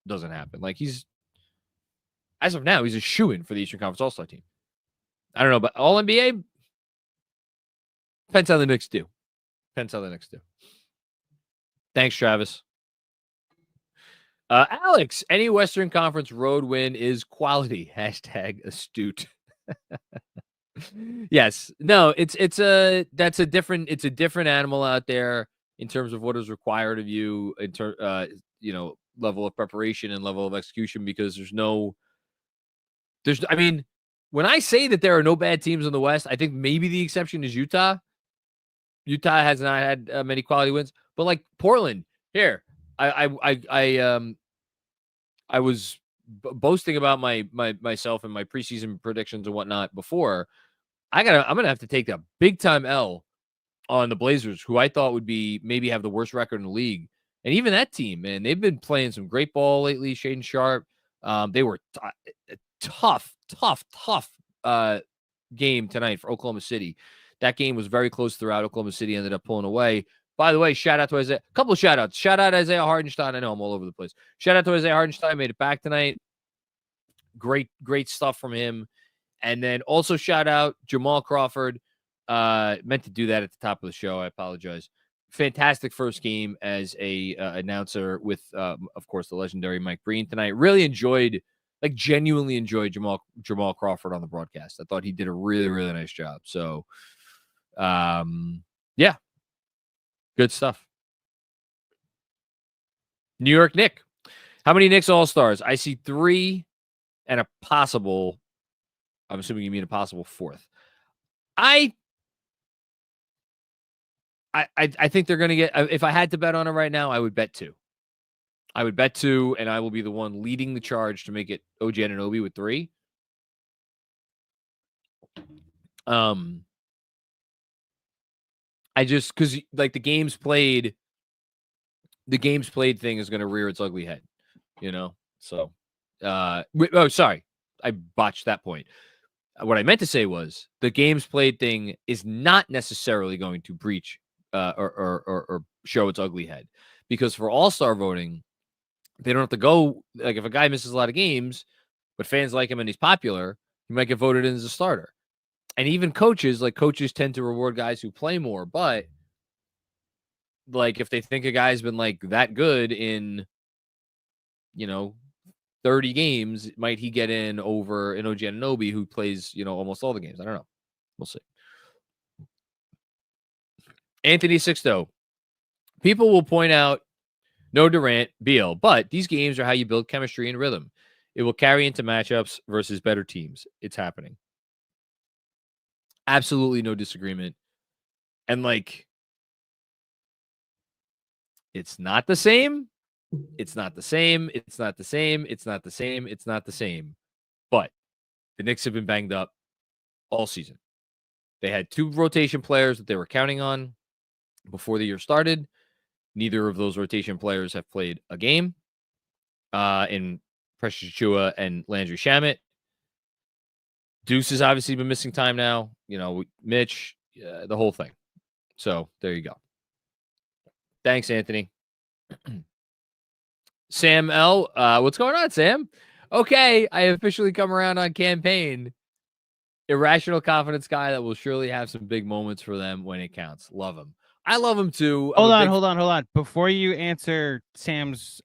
Speaker 1: doesn't happen. Like, as of now, he's a shoo-in for the Eastern Conference All-Star team. I don't know, but All-NBA, depends how the Knicks do. Thanks, Travis. Alex, any Western Conference road win is quality. Hashtag astute. Yes. No, it's a different animal out there in terms of what is required of you in level of preparation and level of execution, because I mean, when I say that there are no bad teams in the West, I think maybe the exception is Utah. Utah has not had many quality wins, but like Portland here, I was boasting about myself and my preseason predictions and whatnot before. I'm gonna have to take that big time L on the Blazers, who I thought would maybe have the worst record in the league. And even that team, man, they've been playing some great ball lately. Shaedon Sharpe, they were tough game tonight for Oklahoma City. That game was very close throughout. Oklahoma City ended up pulling away. By the way, shout out to Isaiah. A couple of shout outs. Shout out Isaiah Hartenstein. I know I'm all over the place. Shout out to Isaiah Hartenstein. Made it back tonight. Great stuff from him. And then also shout out Jamal Crawford, Meant to do that at the top of the show. I apologize. Fantastic first game as a announcer with, of course, the legendary Mike Breen tonight. Really enjoyed, genuinely enjoyed Jamal Crawford on the broadcast. I thought he did a really, really nice job. So, yeah, good stuff. New York Knicks. How many Knicks All-Stars? I see 3 and a possible. I'm assuming you mean a possible 4th. I think they're going to get, if I had to bet on it right now, I would bet 2. I would bet 2, and I will be the one leading the charge to make it OG Anunoby with 3. I just, because the games played thing is going to rear its ugly head, So, sorry, I botched that point. What I meant to say was the games played thing is not necessarily going to breach or show its ugly head, because for all-star voting, they don't have to go, if a guy misses a lot of games, but fans like him and he's popular, he might get voted in as a starter. And even coaches tend to reward guys who play more, but if they think a guy's been that good in 30 games, might he get in over an OG Anunoby who plays almost all the games? I don't know. We'll see. Anthony Sixto. People will point out no Durant, Beal, but these games are how you build chemistry and rhythm. It will carry into matchups versus better teams. It's happening. Absolutely no disagreement. And it's not the same. It's not the same. It's not the same. It's not the same. It's not the same. But the Knicks have been banged up all season. They had 2 rotation players that they were counting on before the year started. Neither of those rotation players have played a game in Precious Achiuwa and Landry Shamet. Deuce has obviously been missing time now. Mitch, the whole thing. So there you go. Thanks, Anthony. Sam L. What's going on, Sam? Okay, I officially come around on campaign. Irrational confidence guy that will surely have some big moments for them when it counts. Love him. I love him too.
Speaker 2: Hold on. Before you answer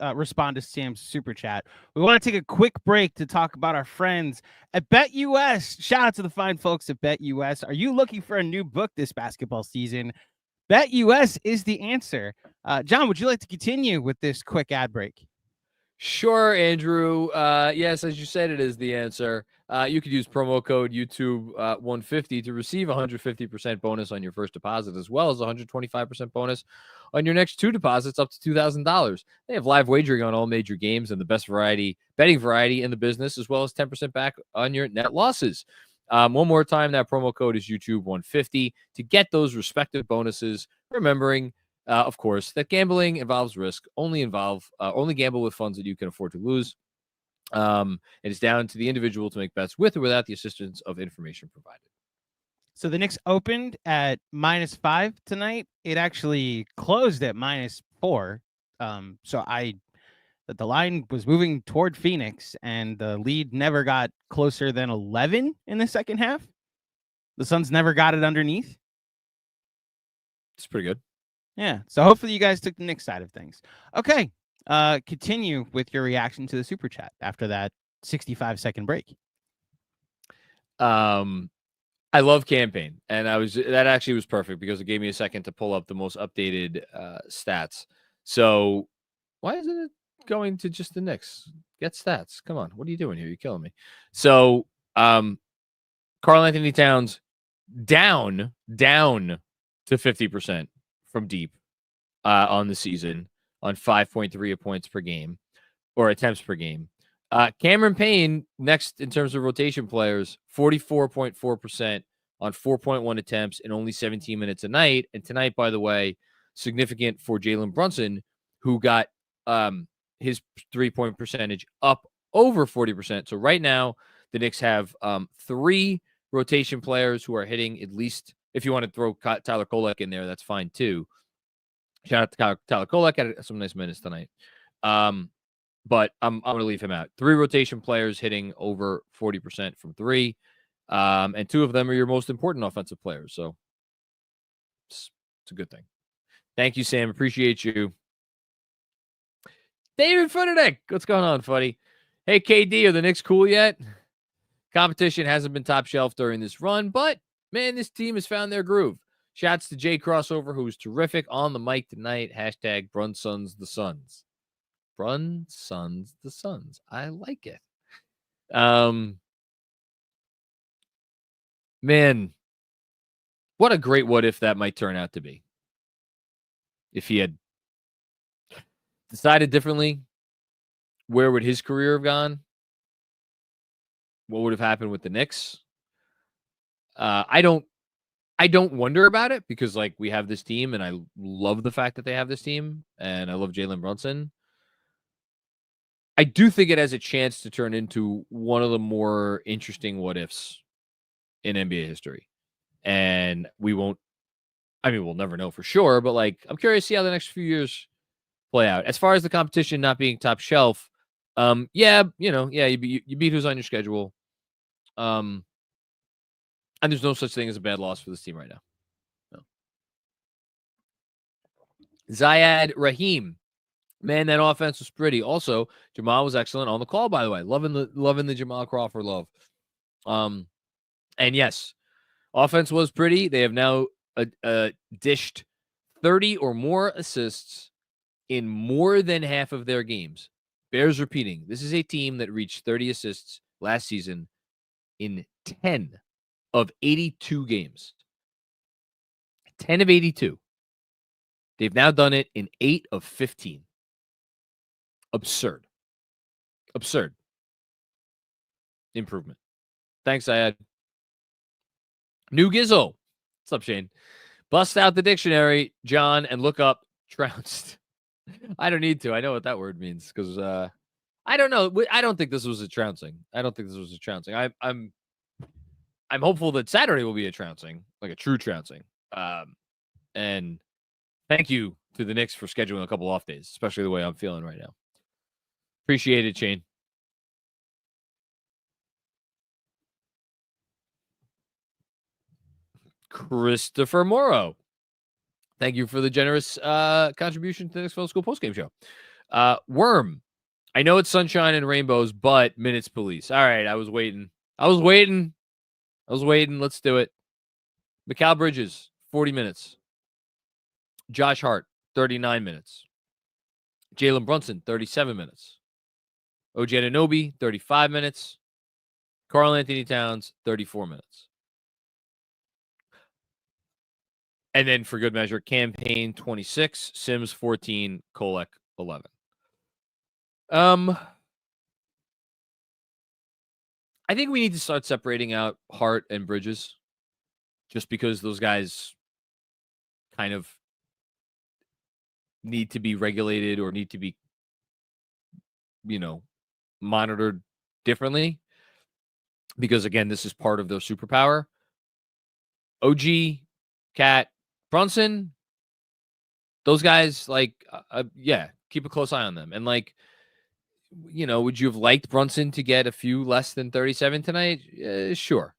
Speaker 2: respond to Sam's super chat, we want to take a quick break to talk about our friends at BetUS. Shout out to the fine folks at BetUS. Are you looking for a new book this basketball season? BetUS is the answer. John, would you like to continue with this quick ad break?
Speaker 1: Sure, Andrew. Yes, as you said, it is the answer. You could use promo code YouTube 150 to receive 150% bonus on your first deposit, as well as 125% bonus on your next 2 deposits up to $2,000. They have live wagering on all major games and the best betting variety in the business, as well as 10% back on your net losses. One more time, that promo code is YouTube 150 to get those respective bonuses. Remembering, of course, that gambling involves risk. Only gamble with funds that you can afford to lose. It is down to the individual to make bets with or without the assistance of information provided.
Speaker 2: So the Knicks opened at -5 tonight. It actually closed at -4. So the line was moving toward Phoenix, and the lead never got closer than 11 in the second half. The Suns never got it underneath.
Speaker 1: It's pretty good.
Speaker 2: Yeah. So hopefully you guys took the Knicks side of things. Okay. Continue with your reaction to the super chat after that 65-second break.
Speaker 1: I love campaign, and that actually was perfect because it gave me a second to pull up the most updated stats. So why isn't it going to just the Knicks? Get stats. Come on. What are you doing here? You're killing me. So Karl-Anthony Towns down to 50% from deep on the season on 5.3 points per game or attempts per game. Cameron Payne, next in terms of rotation players, 44.4% on 4.1 attempts in only 17 minutes a night. And tonight, by the way, significant for Jalen Brunson, who got his 3-point percentage up over 40%. So right now, the Knicks have 3 rotation players who are hitting at least, if you want to throw Tyler Kolek in there, that's fine too. Shout out to Tyler Kolek, had some nice minutes tonight. But I'm going to leave him out. 3 rotation players hitting over 40% from 3. And 2 of them are your most important offensive players. So a good thing. Thank you, Sam. Appreciate you. David Footernick, what's going on, buddy? Hey, KD, are the Knicks cool yet? Competition hasn't been top shelf during this run, but, man, this team has found their groove. Shouts to Jay Crossover, who's terrific on the mic tonight. Hashtag Brunsons the Suns. Brunsons the Suns. I like it. Man, what a great what if that might turn out to be. If he had decided differently, where would his career have gone? What would have happened with the Knicks? I don't wonder about it because, like, we have this team, and I love the fact that they have this team, and I love Jalen Brunson. I do think it has a chance to turn into one of the more interesting what ifs in NBA history, and we'll never know for sure, but, like, I'm curious to see how the next few years play out. As far as the competition not being top shelf, you beat who's on your schedule. And there's no such thing as a bad loss for this team right now. No. Zayad Rahim. Man, that offense was pretty. Also, Jamal was excellent on the call, by the way. Loving the Jamal Crawford love. And yes, offense was pretty. They have now dished 30 or more assists in more than half of their games. Bears repeating. This is a team that reached 30 assists last season in 10 of 82 games. 10 of 82. They've now done it in 8 of 15. Absurd. Improvement. Thanks, Ayad. New Gizzle. What's up, Shane? Bust out the dictionary, John, and look up trounced. I don't need to. I know what that word means because I don't know. I don't think this was a trouncing. I'm hopeful that Saturday will be a trouncing, like a true trouncing. And thank you to the Knicks for scheduling a couple off days, especially the way I'm feeling right now. Appreciate it, Shane. Christopher Morrow. Thank you for the generous contribution to the Knicks Film School Postgame show. Worm. I know it's sunshine and rainbows, but minutes police. All right, I was waiting. Let's do it. Mikal Bridges, 40 minutes. Josh Hart, 39 minutes. Jalen Brunson, 37 minutes. OG Anunoby, 35 minutes. Karl Anthony Towns, 34 minutes. And then for good measure, Campaign, 26. Sims, 14. Kolek, 11. I think we need to start separating out Hart and Bridges just because those guys kind of need to be regulated or need to be, monitored differently because, again, this is part of their superpower. OG, Cat, Brunson, those guys, keep a close eye on them. And, would you have liked Brunson to get a few less than 37 tonight? Sure.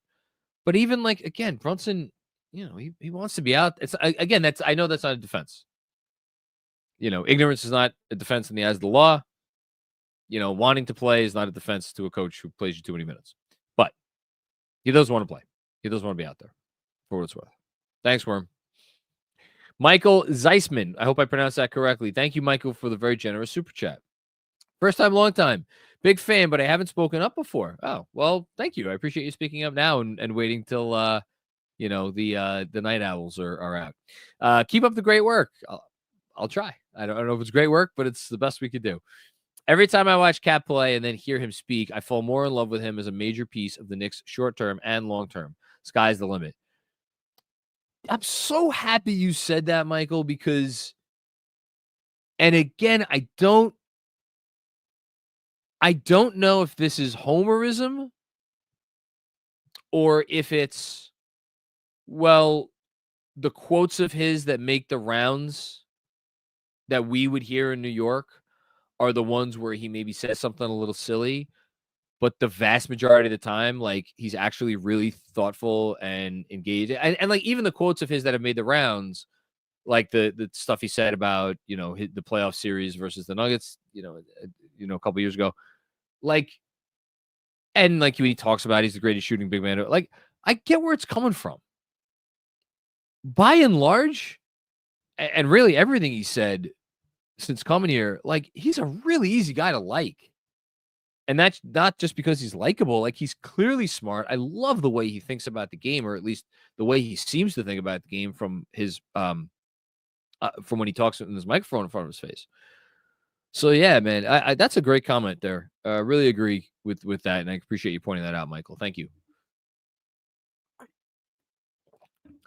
Speaker 1: But even again, Brunson, he wants to be out. I know that's not a defense. Ignorance is not a defense in the eyes of the law. Wanting to play is not a defense to a coach who plays you too many minutes. But he doesn't want to play. He doesn't want to be out there for what it's worth. Thanks, Worm. Michael Zeisman. I hope I pronounced that correctly. Thank you, Michael, for the very generous super chat. First time, long time. Big fan, but I haven't spoken up before. Oh, well, thank you. I appreciate you speaking up now and waiting till the night owls are out. Keep up the great work. I'll try. I don't know if it's great work, but it's the best we could do. Every time I watch Cat play and then hear him speak, I fall more in love with him as a major piece of the Knicks short-term and long-term. Sky's the limit. I'm so happy you said that, Michael, because, and again, I don't know if this is homerism or if it's, the quotes of his that make the rounds that we would hear in New York are the ones where he maybe says something a little silly, but the vast majority of the time, he's actually really thoughtful and engaged. And even the quotes of his that have made the rounds like the stuff he said about, the playoff series versus the Nuggets, a couple years ago. Like, and like when he talks about he's the greatest shooting big man. Like, I get where it's coming from. By and large, and really everything he said since coming here, like, he's a really easy guy to like. And that's not just because he's likable. Like, he's clearly smart. I love the way he thinks about the game, or at least the way he seems to think about the game from his from when he talks in his microphone in front of his face. So yeah, man, I that's a great comment there. Really agree with that, and I appreciate you pointing that out, Michael. Thank you.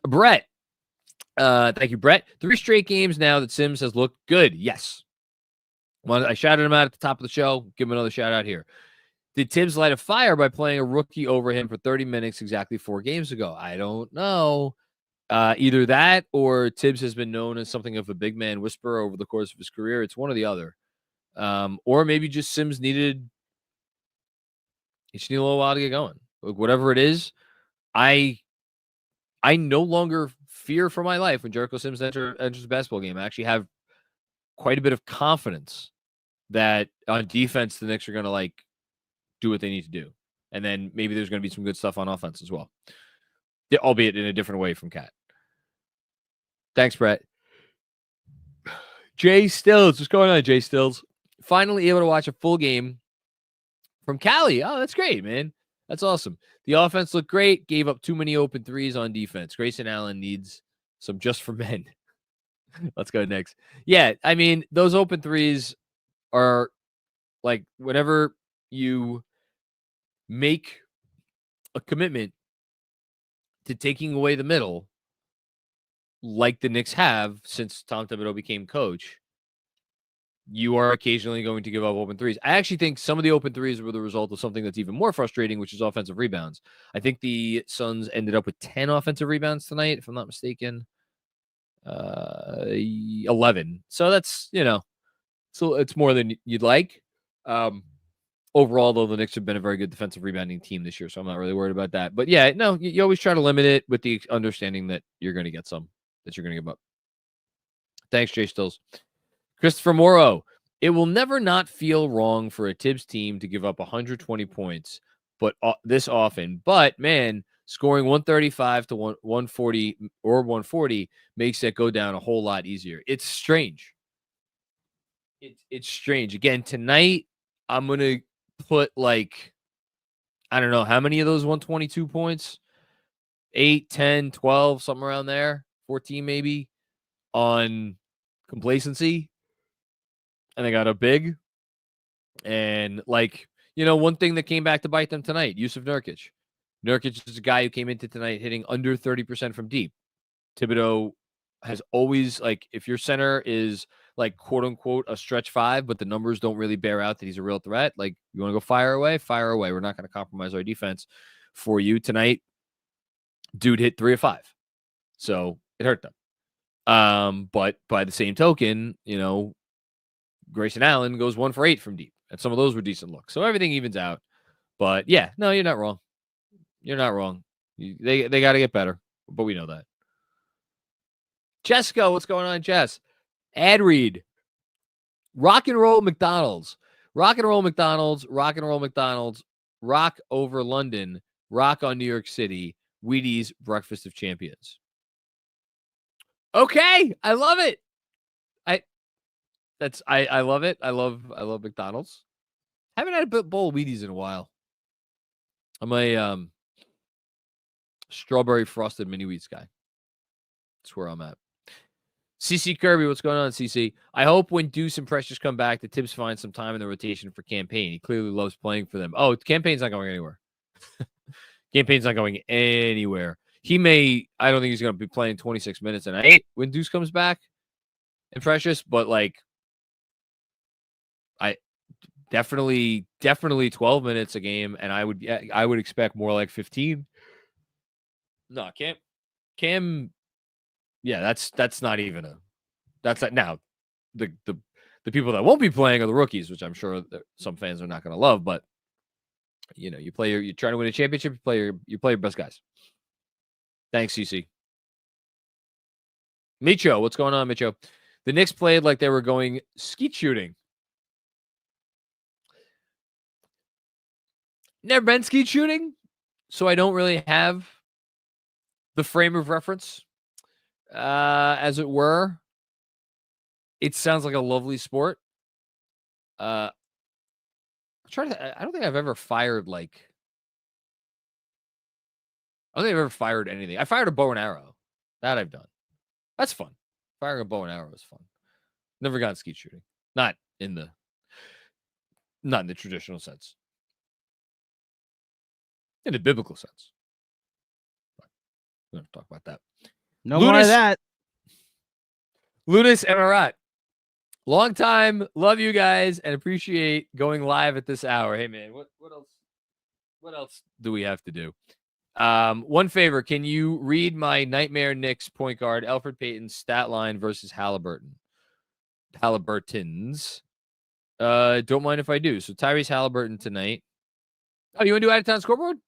Speaker 1: Brett. Thank you, Brett. 3 straight games now that Sims has looked good. Yes. Well, I shouted him out at the top of the show. Give him another shout out here. Did Tibbs light a fire by playing a rookie over him for 30 minutes exactly 4 games ago? I don't know. Either that or Tibbs has been known as something of a big man whisperer over the course of his career. It's one or the other. Or maybe just Sims needed a little while to get going. Like, whatever it is, I no longer fear for my life when Jericho Sims enters a basketball game. I actually have quite a bit of confidence that on defense, the Knicks are going to do what they need to do. And then maybe there's going to be some good stuff on offense as well, albeit in a different way from Cat. Thanks, Brett. Jay Stills. What's going on, Jay Stills? Finally able to watch a full game from Cali. Oh, that's great, man. That's awesome. The offense looked great. Gave up too many open threes on defense. Grayson Allen needs some just for men. Let's go next. Yeah, I mean, those open threes are like whenever you make a commitment to taking away the middle, like the Knicks have since Tom Thibodeau became coach, you are occasionally going to give up open threes. I actually think some of the open threes were the result of something that's even more frustrating, which is offensive rebounds. I think the Suns ended up with 10 offensive rebounds tonight, if I'm not mistaken. 11. So that's, so it's more than you'd like. Overall, though, the Knicks have been a very good defensive rebounding team this year, so I'm not really worried about that. But yeah, no, you always try to limit it with the understanding that you're going to get some that you're going to give up. Thanks, Jay Stills. Christopher Morrow. It will never not feel wrong for a Tibbs team to give up 120 points, but this often. But man, scoring 135 to 140 or 140 makes that go down a whole lot easier. It's strange. It's strange. Again, tonight I'm gonna put I don't know how many of those 122 points, 8, 10, 12, something around there, 14 maybe, on complacency. And they got a big. And one thing that came back to bite them tonight, Yusuf Nurkic. Nurkic is a guy who came into tonight hitting under 30% from deep. Thibodeau has always, if your center is quote unquote a stretch 5, but the numbers don't really bear out that he's a real threat. You want to go fire away? We're not going to compromise our defense for you tonight. Dude hit 3 of 5. So it hurt them. But by the same token, Grayson Allen goes 1 for 8 from deep. And some of those were decent looks. So everything evens out. But yeah, no, you're not wrong. You're not wrong. They got to get better, but we know that. Jessica, what's going on, Jess? Ad read. Rock and roll McDonald's. Rock and roll McDonald's. Rock and roll McDonald's. Rock over London. Rock on New York City. Wheaties Breakfast of Champions. Okay, I love it. I love it. I love McDonald's. Haven't had a bowl of Wheaties in a while. I'm a strawberry frosted mini wheats guy. That's where I'm at. CC Kirby, what's going on, CC? I hope when Deuce and Precious come back, the Tibbs find some time in the rotation for Campaign. He clearly loves playing for them. Oh, Campaign's not going anywhere. Campaign's not going anywhere. I don't think he's going to be playing 26 minutes a night when Deuce comes back and Precious, but I definitely 12 minutes a game, and I would expect more like 15. No, Cam. Yeah, that's not even that's not now. The people that won't be playing are the rookies, which I'm sure some fans are not going to love. But you try to win a championship. You play your best guys. Thanks, CC. Micho, what's going on, Micho? The Knicks played like they were going skeet shooting. Never been skeet shooting, so I don't really have the frame of reference, as it were. It sounds like a lovely sport. I don't think I've ever fired like. I don't think I've ever fired anything. I fired a bow and arrow. That I've done. That's fun. Firing a bow and arrow is fun. Never gone skeet shooting. Not in the traditional sense. In the biblical sense. We're going to talk about that.
Speaker 2: No more of that.
Speaker 1: Lunas and Arat. Long time. Love you guys and appreciate going live at this hour. Hey, man, what else? What else do we have to do? One favor. Can you read my Nightmare Knicks point guard, Elfrid Payton's stat line versus Halliburton's? Don't mind if I do. So Tyrese Halliburton tonight. Oh, you want to do out-of-town scoreboard?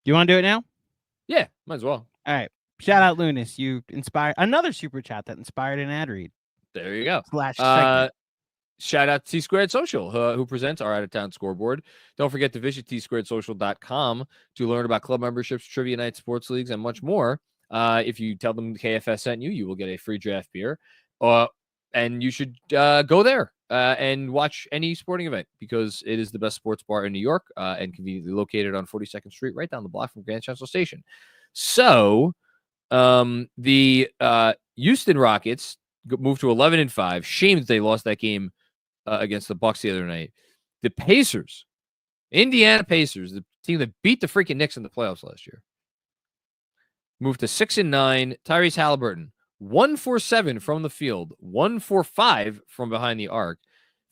Speaker 2: Do you want to do it now?
Speaker 1: Yeah, might as well.
Speaker 2: All right. Shout out Lunas. You inspired another super chat that inspired an ad read.
Speaker 1: There you go.
Speaker 2: /segment.
Speaker 1: Shout out to T Squared Social, who presents our out-of-town scoreboard. Don't forget to visit tsquaredsocial.com to learn about club memberships, trivia night, sports leagues, and much more. If you tell them KFS sent you, you will get a free draft beer. And you should go there and watch any sporting event because it is the best sports bar in New York and conveniently located on 42nd Street, right down the block from Grand Central Station. So the Houston Rockets moved to 11-5. Shame that they lost that game against the Bucks the other night. The Pacers, Indiana Pacers, the team that beat the freaking Knicks in the playoffs last year, moved to 6-9. Tyrese Halliburton, 1-for-7 from the field, 1-for-5 from behind the arc.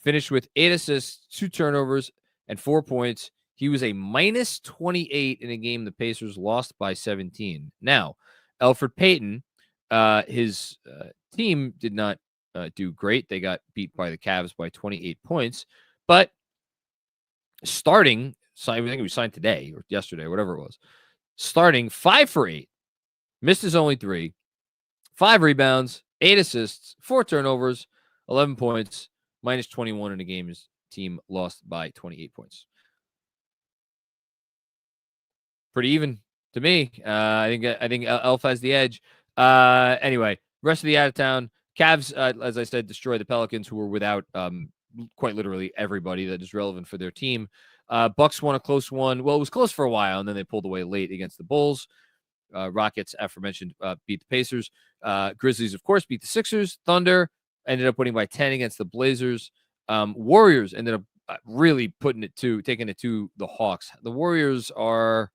Speaker 1: Finished with 8 assists, 2 turnovers, and 4 points. He was a -28 in a game the Pacers lost by 17. Now, Elfrid Payton, his team did not do great. They got beat by the Cavs by 28 points. But starting, I think we signed today or yesterday, whatever it was, starting 5-for-8, missed his only 3, 5 rebounds, 8 assists, 4 turnovers, 11 points, -21 in a game his team lost by 28 points. Pretty even to me. I think Elf has the edge. Anyway, rest of the out of town. Cavs, as I said, destroyed the Pelicans, who were without quite literally everybody that is relevant for their team. Bucks won a close one. Well, it was close for a while, and then they pulled away late against the Bulls. Rockets, aforementioned, beat the Pacers. Grizzlies, of course, beat the Sixers. Thunder ended up winning by 10 against the Blazers. Warriors ended up really taking it to the Hawks. The Warriors are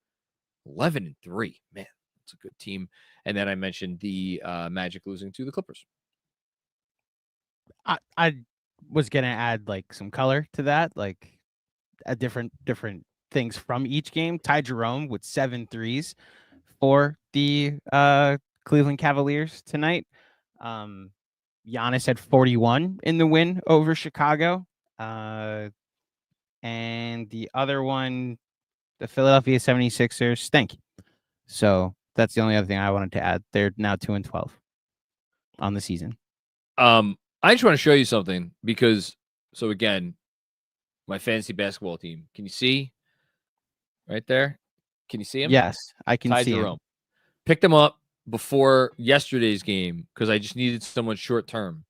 Speaker 1: 11-3. Man, that's a good team. And then I mentioned the Magic losing to the Clippers.
Speaker 2: I was gonna add like some color to that, like a different things from each game. Ty Jerome with 7 threes for the Cleveland Cavaliers tonight. Giannis had 41 in the win over Chicago. And the other one, the Philadelphia 76ers stink. So that's the only other thing I wanted to add. They're now 2-12 on the season.
Speaker 1: I just want to show you something because, so again, my fantasy basketball team. Can you see right there? Can you see him?
Speaker 2: Yes, I can
Speaker 1: Ty
Speaker 2: see
Speaker 1: Jerome.
Speaker 2: him.
Speaker 1: Picked him up before yesterday's game because I just needed someone short term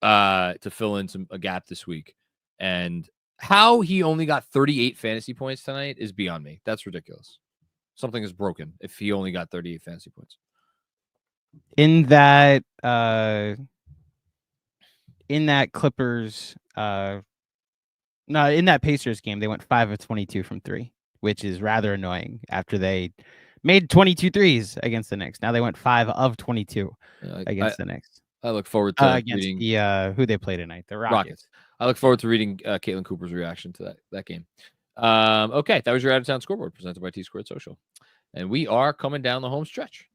Speaker 1: to fill in a gap this week. And how he only got 38 fantasy points tonight is beyond me. That's ridiculous. Something is broken if he only got 38 fantasy points.
Speaker 2: In that Clippers in that Pacers game, they went 5 of 22 from 3, which is rather annoying after they made 22 threes against the Knicks. Now they went 5 of 22 against the Knicks.
Speaker 1: I look forward to
Speaker 2: against
Speaker 1: reading
Speaker 2: the who they play tonight, the Rockets.
Speaker 1: I look forward to reading Caitlin Cooper's reaction to that game. Okay, that was your out of town scoreboard presented by T Squared Social, and we are coming down the home stretch.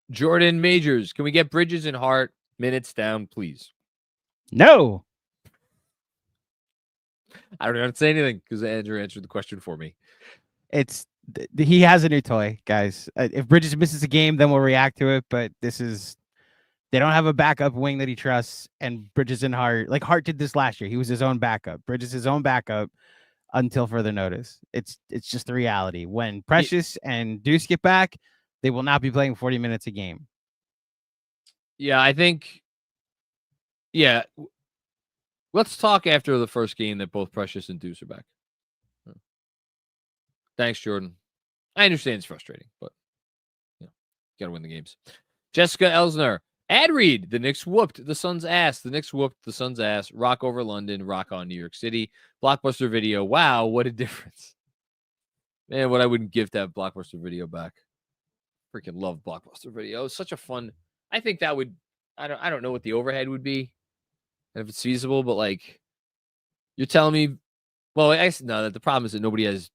Speaker 1: Jordan Majors, can we get Bridges and Hart minutes down, please?
Speaker 2: No.
Speaker 1: I don't have to say anything because Andrew answered the question for me.
Speaker 2: It's he has a new toy, guys. If Bridges misses a game, then we'll react to it. But they don't have a backup wing that he trusts, and Bridges and Hart, like Hart did this last year. He was his own backup. Bridges his own backup until further notice. It's just the reality. When Precious and Deuce get back, they will not be playing 40 minutes a game.
Speaker 1: Yeah, I think. Yeah, let's talk after the first game that both Precious and Deuce are back. Thanks, Jordan. I understand it's frustrating, but got to win the games. Jessica Elsner. Ad read. The Knicks whooped the Suns' ass. The Knicks whooped the Suns' ass. Rock over London. Rock on New York City. Blockbuster Video. Wow, what a difference. Man, what I wouldn't give to have Blockbuster Video back. Freaking love Blockbuster Video. It's such a fun. I think that would. I don't know what the overhead would be, and if it's feasible, but like, you're telling me. Well, I guess no. The problem is that nobody has,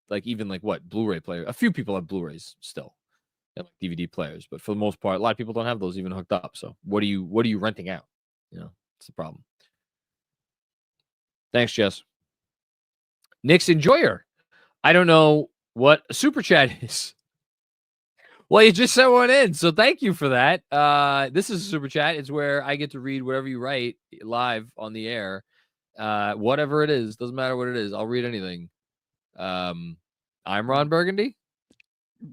Speaker 1: like, even like what Blu-ray player. A few people have Blu-rays still. Like DVD players, but for the most part, a lot of people don't have those even hooked up. So what are you renting out? It's the problem. Thanks, Jess. Knicks Enjoyer. I don't know what a super chat is. Well, you just sent one in, so thank you for that. This is a super chat. It's where I get to read whatever you write live on the air. Whatever it is, doesn't matter what it is. I'll read anything. I'm Ron Burgundy.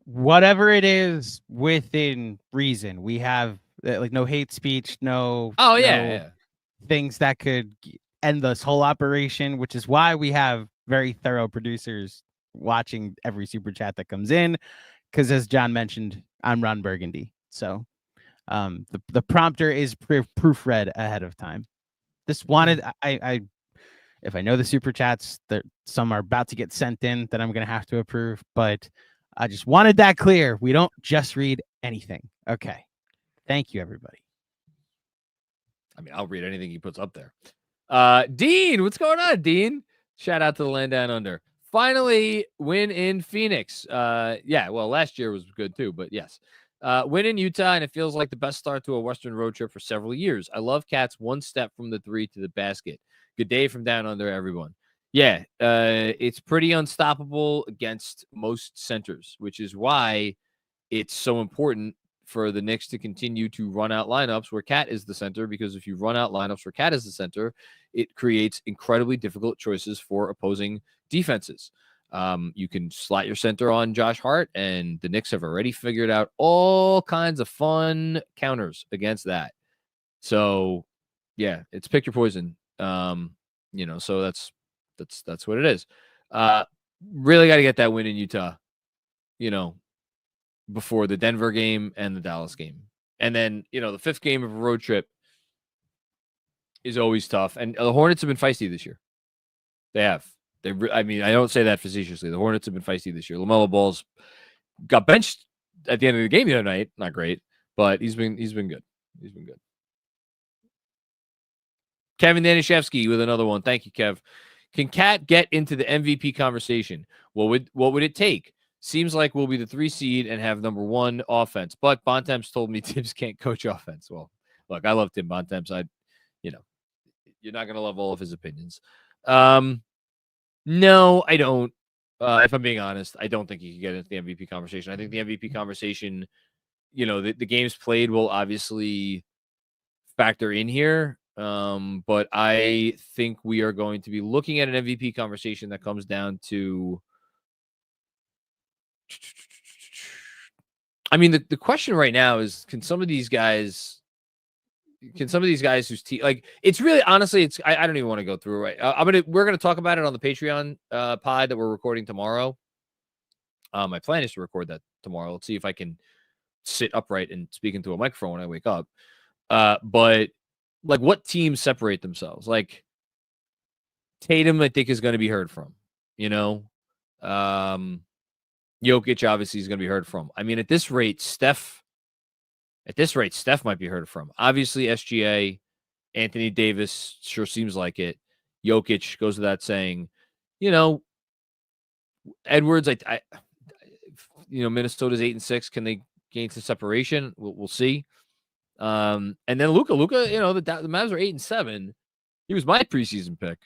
Speaker 2: Whatever it is within reason. We have like no hate speech, no things that could end this whole operation, which is why we have very thorough producers watching every super chat that comes in, because as John mentioned, I'm Ron Burgundy. So the prompter is proofread ahead of time. This wanted I if I know the super chats, that some are about to get sent in that I'm going to have to approve, but I just wanted that clear. We don't just read anything. Okay. Thank you, everybody.
Speaker 1: I mean, I'll read anything he puts up there. Dean, what's going on, Dean? Shout out to the Land Down Under. Finally, win in Phoenix. Well, last year was good too, but yes. Win in Utah, and it feels like the best start to a Western road trip for several years. I love Cats one step from the three to the basket. Good day from down under, everyone. Yeah, it's pretty unstoppable against most centers, which is why it's so important for the Knicks to continue to run out lineups where Cat is the center, because if you run out lineups where Cat is the center, it creates incredibly difficult choices for opposing defenses. You can slot your center on Josh Hart, and the Knicks have already figured out all kinds of fun counters against that. So, yeah, it's pick your poison. So that's what it is. Really got to get that win in Utah, before the Denver game and the Dallas game. And then, the fifth game of a road trip is always tough. And the Hornets have been feisty this year. They have. I don't say that facetiously. The Hornets have been feisty this year. LaMelo Ball's got benched at the end of the game the other night. Not great, but he's been good. He's been good. Kevin Danishevsky with another one. Thank you, Kev. Can Cat get into the MVP conversation? What would it take? Seems like we'll be the 3 seed and have number 1 offense. But Bontemps told me Tibbs can't coach offense. Well, look, I love Tim Bontemps. You're not going to love all of his opinions. No, I don't. If I'm being honest, I don't think he can get into the MVP conversation. I think the MVP conversation, the games played will obviously factor in here. But I think we are going to be looking at an MVP conversation that comes down to, the question right now is, can some of these guys whose team, like, it's really, honestly, I don't even want to go through it. Right. We're going to talk about it on the Patreon pod that we're recording tomorrow. My plan is to record that tomorrow. Let's see if I can sit upright and speak into a microphone when I wake up. But like, what teams separate themselves? Like, Tatum, I think, is going to be heard from. Jokic obviously is going to be heard from. At this rate, Steph might be heard from. Obviously, SGA, Anthony Davis sure seems like it. Jokic goes without saying. Edwards, Minnesota's 8-6. Can they gain some separation? We'll see. And then Luka, the Mavs are 8-7. He was my preseason pick.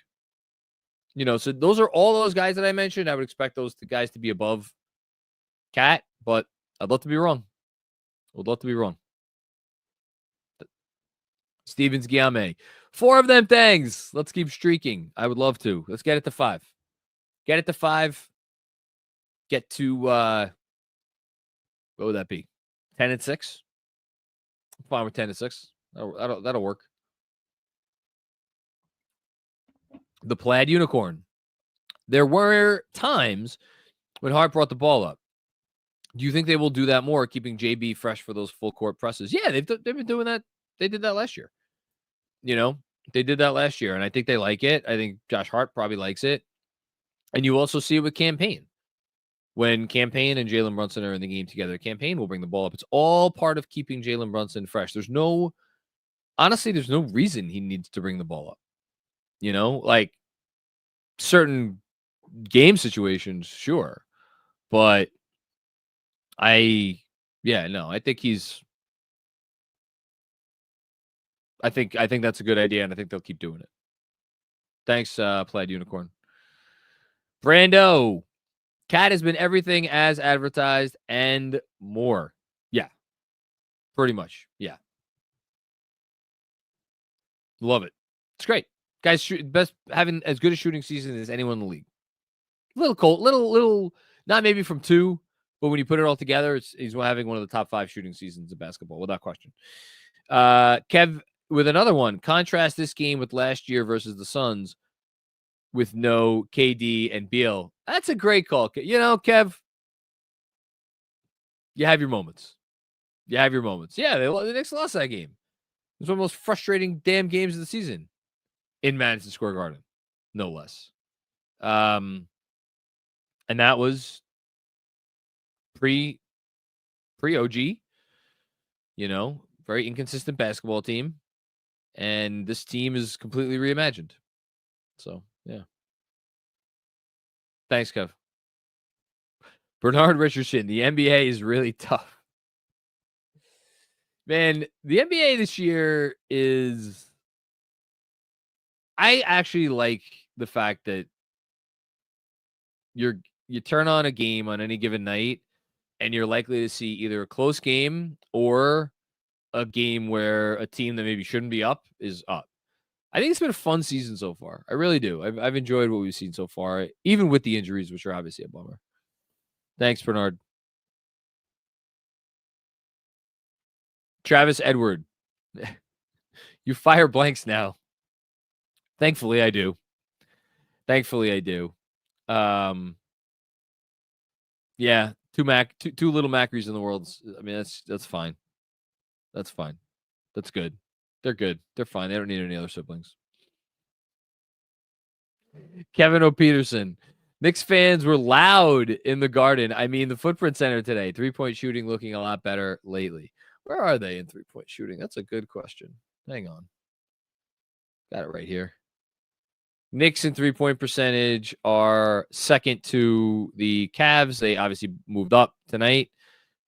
Speaker 1: So those are all those guys that I mentioned. I would expect those guys to be above Cat, but I'd love to be wrong. Would love to be wrong. Stevens Guillaume. 4 of them things. Let's keep streaking. I would love to. Let's get it to 5. Get it to 5. Get to what would that be? 10 and 6. I'm fine with 10 and 6. That'll work. The plaid unicorn. There were times when Hart brought the ball up. Do you think they will do that more, keeping JB fresh for those full court presses? Yeah, they've been doing that. They did that last year. They did that last year, and I think they like it. I think Josh Hart probably likes it. And you also see it with Campaign. When Campaign and Jalen Brunson are in the game together, Campaign will bring the ball up. It's all part of keeping Jalen Brunson fresh. Honestly, there's no reason he needs to bring the ball up. Like certain game situations, sure. But I think that's a good idea, and I think they'll keep doing it. Thanks, Plaid Unicorn. Brando. Cat has been everything as advertised and more. Yeah. Pretty much. Yeah. Love it. It's great. Guys, best having as good a shooting season as anyone in the league. Little cold, little, not maybe from 2, but when you put it all together, he's having one of the top 5 shooting seasons of basketball, without question. Kev with another one. Contrast this game with last year versus the Suns with no KD and Beal. That's a great call. Kev, you have your moments. Yeah, the Knicks lost that game. It was one of the most frustrating damn games of the season in Madison Square Garden, no less. And that was pre-OG, very inconsistent basketball team. And this team is completely reimagined. So, yeah. Thanks, Kev. Bernard Richardson, the NBA is really tough. Man, the NBA this year is... I actually like the fact that you turn on a game on any given night and you're likely to see either a close game or a game where a team that maybe shouldn't be up is up. I think it's been a fun season so far. I really do. I've enjoyed what we've seen so far, even with the injuries, which are obviously a bummer. Thanks, Bernard. Travis Edward. You fire blanks now. Thankfully, I do. Yeah, two little Macris in the world. I mean, that's fine. That's fine. That's good. They're good. They're fine. They don't need any other siblings. Kevin O. Peterson. Knicks fans were loud in the Garden. I mean, the Footprint Center today. 3-point shooting looking a lot better lately. Where are they in 3-point shooting? That's a good question. Hang on. Got it right here. Knicks in 3-point percentage are second to the Cavs. They obviously moved up tonight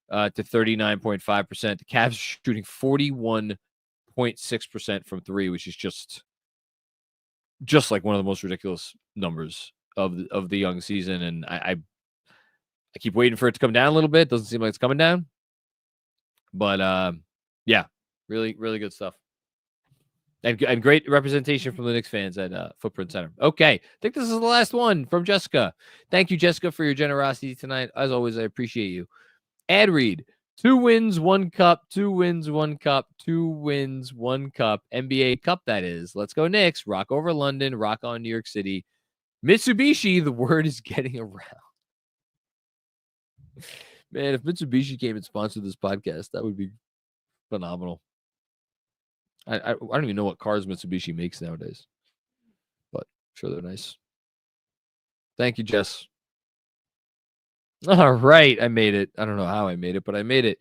Speaker 1: to 39.5%. The Cavs shooting 41.6% from 3, which is just like one of the most ridiculous numbers of the young season. And I keep waiting for it to come down a little bit. Doesn't seem like it's coming down. But yeah, really, really good stuff. And great representation from the Knicks fans at Footprint Center. Okay, I think this is the last one from Jessica. Thank you, Jessica, for your generosity tonight. As always, I appreciate you. Ad read. 2 wins, 1 cup, 2 wins, 1 cup, 2 wins, 1 cup. NBA Cup, that is. Let's go Knicks. Rock over London. Rock on New York City. Mitsubishi, the word is getting around. Man, if Mitsubishi came and sponsored this podcast, that would be phenomenal. I don't even know what cars Mitsubishi makes nowadays, but I'm sure they're nice. Thank you, Jess. All right, I made it. I don't know how I made it, but I made it.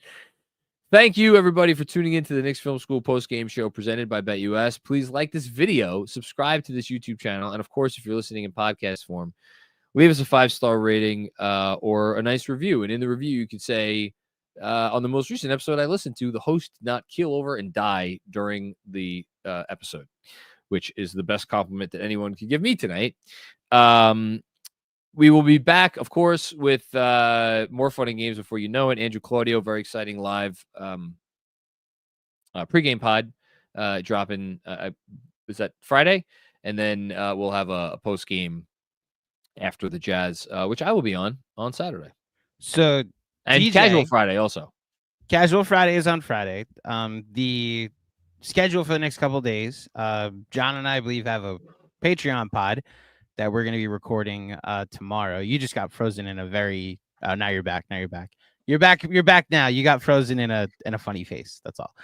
Speaker 1: Thank you, everybody, for tuning into the Knicks Film School post-game show presented by BetUS. Please like this video, subscribe to this YouTube channel, and, of course, if you're listening in podcast form, leave us a 5-star rating or a nice review. And in the review, you could say, on the most recent episode I listened to, the host did not keel over and die during the episode. which is the best compliment that anyone could give me tonight. We will be back, of course, with more fun and games before you know it. Andrew Claudio, very exciting live pregame pod dropping. Is that Friday? And then we'll have a post game after the Jazz, which I will be on Saturday.
Speaker 2: So
Speaker 1: and
Speaker 2: DJ,
Speaker 1: Casual Friday also.
Speaker 2: Casual Friday is on Friday. The schedule for the next couple of days. John and I believe have a Patreon pod that we're going to be recording tomorrow. You just got frozen in a very now you're back. You're back now. You got frozen in a funny face. That's all.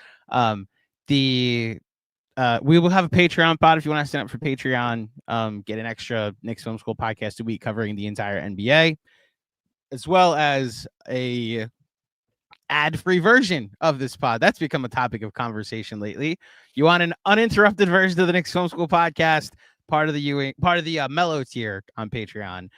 Speaker 2: We will have a Patreon pod if you want to sign up for Patreon. Get an extra Knicks Film School podcast a week covering the entire NBA, as well as a ad-free version of this pod. That's become a topic of conversation lately. You want an uninterrupted version of the Knicks Film School podcast, part of the Mellow tier on Patreon.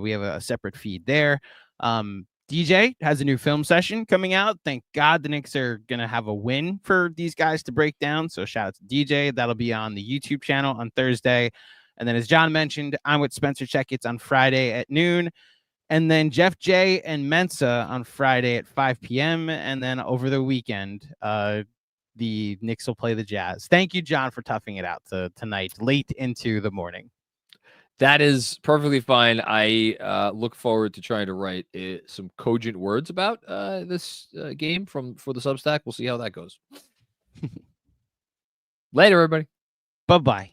Speaker 2: We have a separate feed there. DJ has a new film session coming out. Thank God the Knicks are going to have a win for these guys to break down. So shout out to DJ. That'll be on the YouTube channel on Thursday. And then as John mentioned, I'm with Spencer Checkets on Friday at noon. And then Jeff J and Mensa on Friday at 5 p.m. And then over the weekend, the Knicks will play the Jazz. Thank you, John, for toughing it out tonight, late into the morning.
Speaker 1: That is perfectly fine. I look forward to trying to write some cogent words about this game for the Substack. We'll see how that goes. Later, everybody.
Speaker 2: Bye-bye.